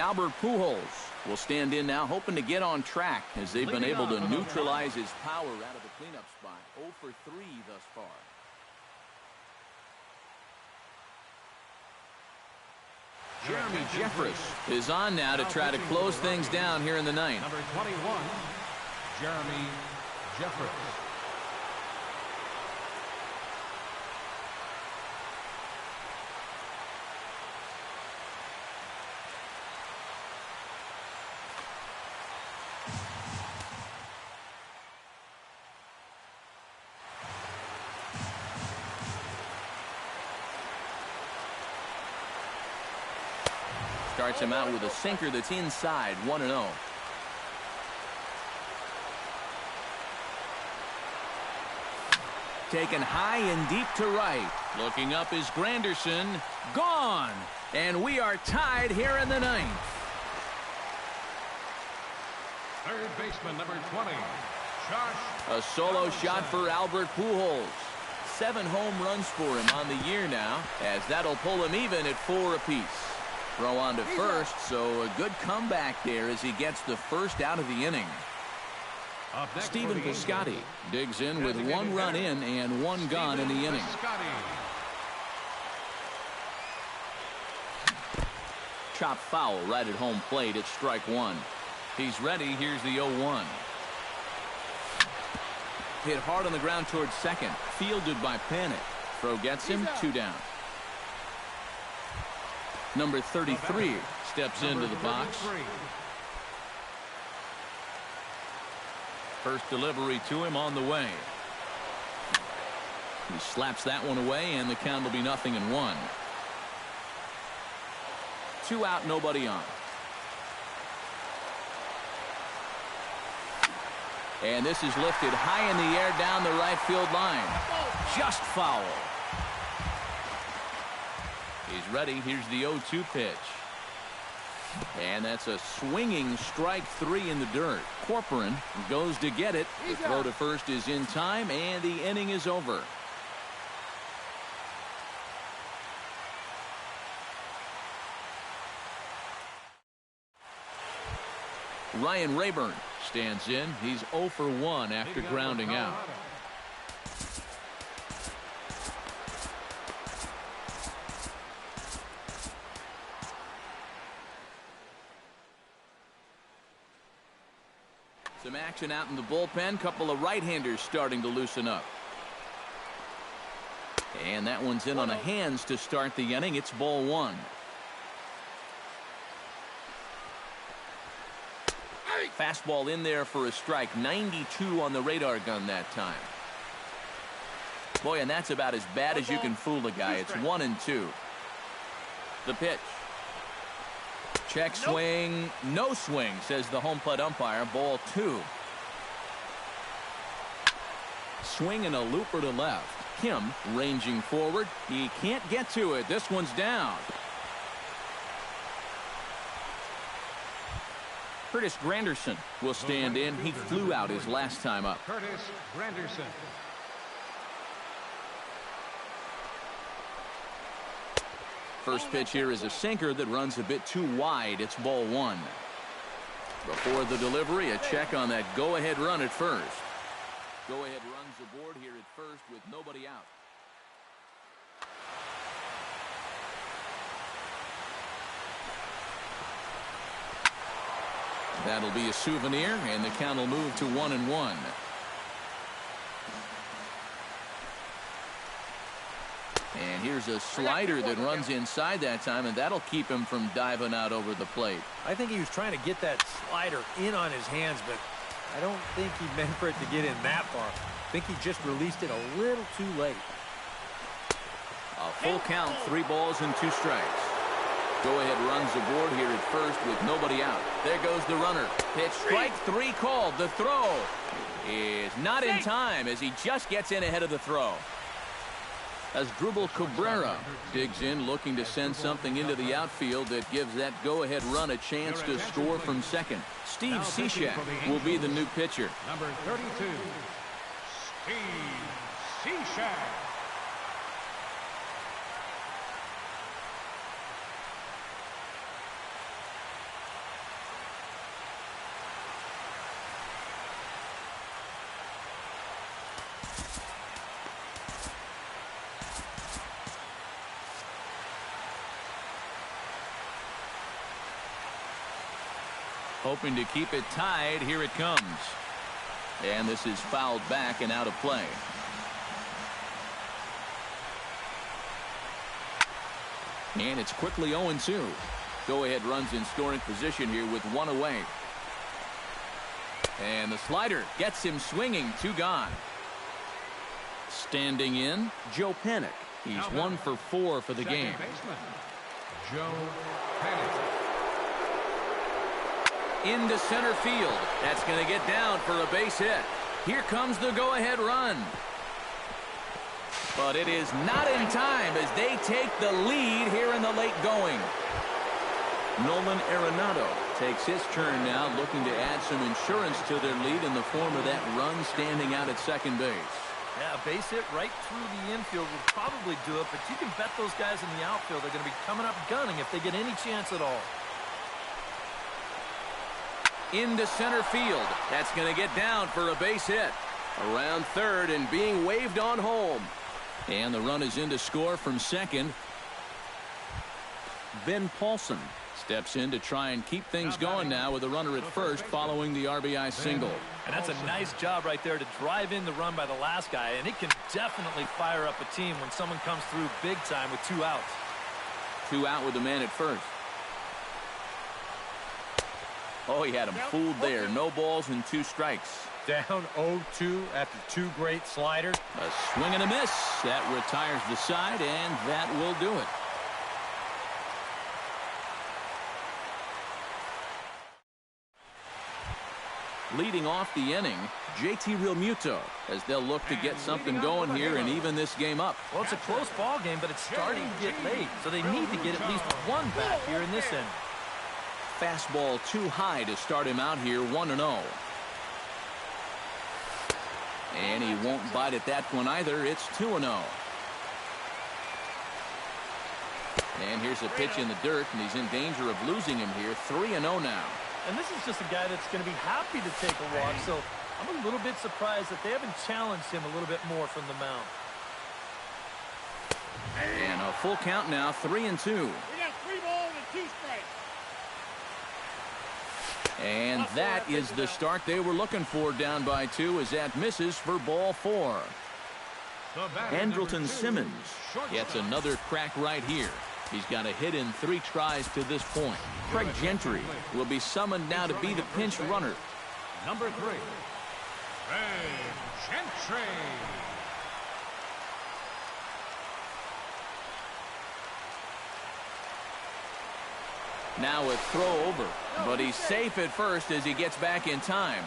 Albert Pujols will stand in now, hoping to get on track as they've been able to neutralize his power out of the cleanup spot. 0 for 3 thus far. Jeremy Jeffress is on now to try to close things down here in the ninth. Number 21, Jeremy Jeffress. Starts him out with a sinker that's inside, 1-0. Taken high and deep to right. Looking up is Granderson. Gone. And we are tied here in the ninth. Third baseman, number 20, Josh. A solo shot for Albert Pujols. 7 home runs for him on the year now, as that'll pull him even at 4 apiece. Throw on to first, so a good comeback there as he gets the first out of the inning. Stephen Piscotty digs in with 1 run in and 1 gone in the inning. Chop foul right at home plate at strike 1. He's ready. Here's the 0-1. Hit hard on the ground towards second. Fielded by Panic. Throw gets him. 2 down. Number 33 steps into the box. First delivery to him on the way. He slaps that one away, and the count will be 0-1. 2 out, nobody on. And this is lifted high in the air down the right field line. Just foul. He's ready. Here's the 0-2 pitch. And that's a swinging strike 3 in the dirt. Corcoran goes to get it. The throw to first is in time, and the inning is over. Ryan Rayburn stands in. He's 0 for 1 after grounding out. Some action out in the bullpen. Couple of right-handers starting to loosen up. And that one's in on the hands to start the inning. It's ball 1. Fastball in there for a strike. 92 on the radar gun that time. Boy, and that's about as bad as you can fool a guy. It's 1-2. The pitch. Check swing. No swing, says the home plate umpire. Ball 2. Swing and a looper to left. Kim ranging forward. He can't get to it. This one's down. Curtis Granderson will stand in. He flew out his last time up. Curtis Granderson. First pitch here is a sinker that runs a bit too wide. It's ball 1. Before the delivery, a check on that go-ahead run at first. Go-ahead runs aboard here at first with nobody out. That'll be a souvenir, and the count will move to 1-1. And here's a slider that runs inside that time, and that'll keep him from diving out over the plate. I think he was trying to get that slider in on his hands, but I don't think he meant for it to get in that far. I think he just released it a little too late. A full count, 3 balls and 2 strikes. Go-ahead runs aboard here at first with nobody out. There goes the runner. Pitch, strike 3 called. The throw is not in time as he just gets in ahead of the throw. As Drupal Cabrera digs in, looking to send something into the outfield that gives that go-ahead run a chance to score from second. Steve Cishek will be the new pitcher. Number 32, Steve Cishek. hoping to keep it tied. Here it comes. And this is fouled back and out of play. And it's quickly 0-2. Go-ahead runs in scoring position here with one away. And the slider gets him swinging. 2 gone. Standing in, Joe Panic. He's 1 for 4 for the game. Joe Panic. Into center field. That's going to get down for a base hit. Here comes the go-ahead run. But it is not in time as they take the lead here in the late going. Nolan Arenado takes his turn now, looking to add some insurance to their lead in the form of that run standing out at second base. Yeah, a base hit right through the infield would probably do it, but you can bet those guys in the outfield are going to be coming up gunning if they get any chance at all. Into center field. That's going to get down for a base hit. Around third and being waved on home. And the run is in to score from second. Ben Paulson steps in to try and keep things going now with a runner at first following the RBI single. And that's a nice job right there to drive in the run by the last guy, and it can definitely fire up a team when someone comes through big time with 2 outs. 2 out with the man at first. Oh, he had him fooled there. No balls and 2 strikes. Down 0-2 after 2 great sliders. A swing and a miss. That retires the side, and that will do it. Leading off the inning, JT Realmuto, as they'll look to get something going here and even this game up. Well, it's a close ball game, but it's starting to get late, so they need to get at least 1 back here in this inning. Fastball too high to start him out here, 1-0. And he won't bite at that one either. It's 2-0. And here's a pitch in the dirt, and he's in danger of losing him here. 3-0 now. And this is just a guy that's going to be happy to take a walk, so I'm a little bit surprised that they haven't challenged him a little bit more from the mound. And a full count now, 3-2. We got 3 balls and 2 strikes. And that is the start they were looking for, down by 2, as that misses for ball 4. Andrelton Simmons gets another crack right here. He's got a hit in 3 tries to this point. Craig Gentry will be summoned now to be the pinch runner. Number 3, Craig Gentry. Now a throw over, but he's safe at first as he gets back in time.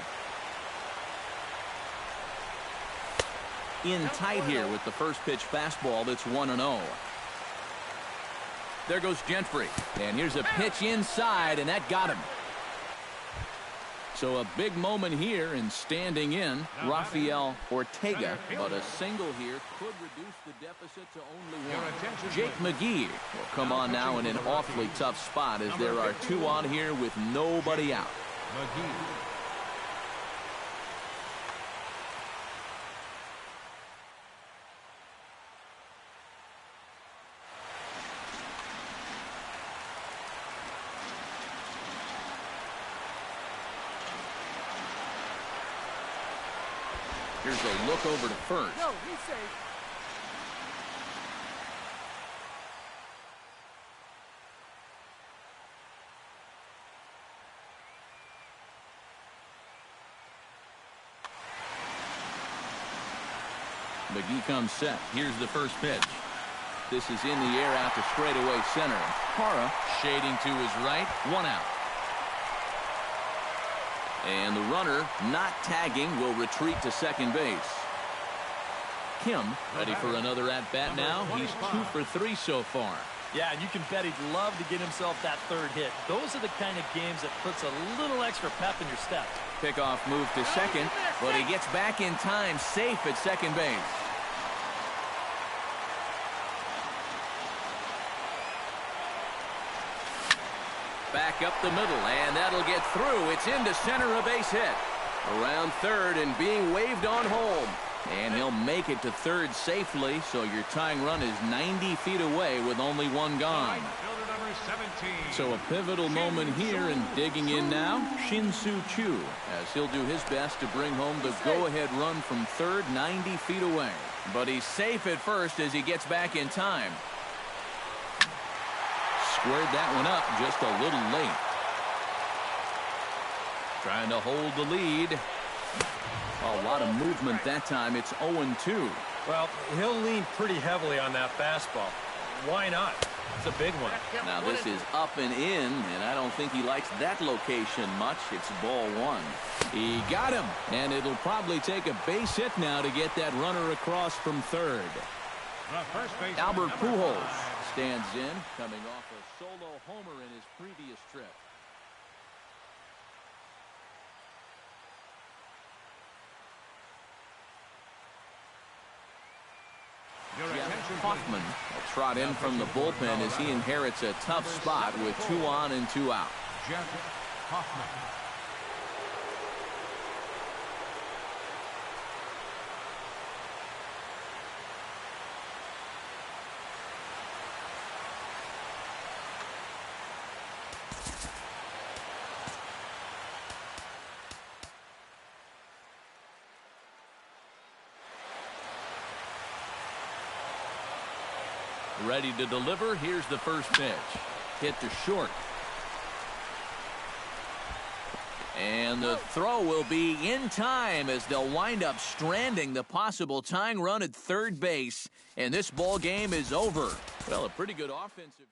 In tight here with the first pitch fastball. That's 1-0. There goes Gentry, and here's a pitch inside, and that got him. So a big moment here, and standing in, Rafael Ortega, but a single here could reduce the deficit to only 1. Jake McGee will come on now in an awfully tough spot as there are 2 on here with nobody out. Here's a look over to first. No, he's safe. McGee comes set. Here's the first pitch. This is in the air out to straightaway center. Parra shading to his right. 1 out. And the runner, not tagging, will retreat to second base. Kim ready for another at-bat now. He's 2 for 3 so far. Yeah, and you can bet he'd love to get himself that 3rd hit. Those are the kind of games that puts a little extra pep in your step. Pickoff move to second, but he gets back in time, safe at second base. Back up the middle, and that'll get through. It's into center, a base hit. Around third and being waved on home. And he'll make it to third safely, so your tying run is 90 feet away with only 1 gone. number 17. So a pivotal moment here, and digging in now, Shin-Soo Choo, as he'll do his best to bring home the go-ahead run from third, 90 feet away. But he's safe at first as he gets back in time. Squared that one up just a little late. Trying to hold the lead. A lot of movement that time. It's 0-2. Well, he'll lean pretty heavily on that fastball. Why not? It's a big one. Now this is up and in, and I don't think he likes that location much. It's ball one. He got him, and it'll probably take a base hit now to get that runner across from third. The first baseman, Albert number Pujols 5. stands in, coming off a solo homer in his previous trip. Your Jeff attention, Hoffman please. will trot in from the bullpen as he inherits a tough spot with 2 on and 2 out. Jeff Hoffman. Ready to deliver. Here's the first pitch. Hit to short. And the throw will be in time as they'll wind up stranding the possible tying run at third base. And this ball game is over. Well, a pretty good offensive.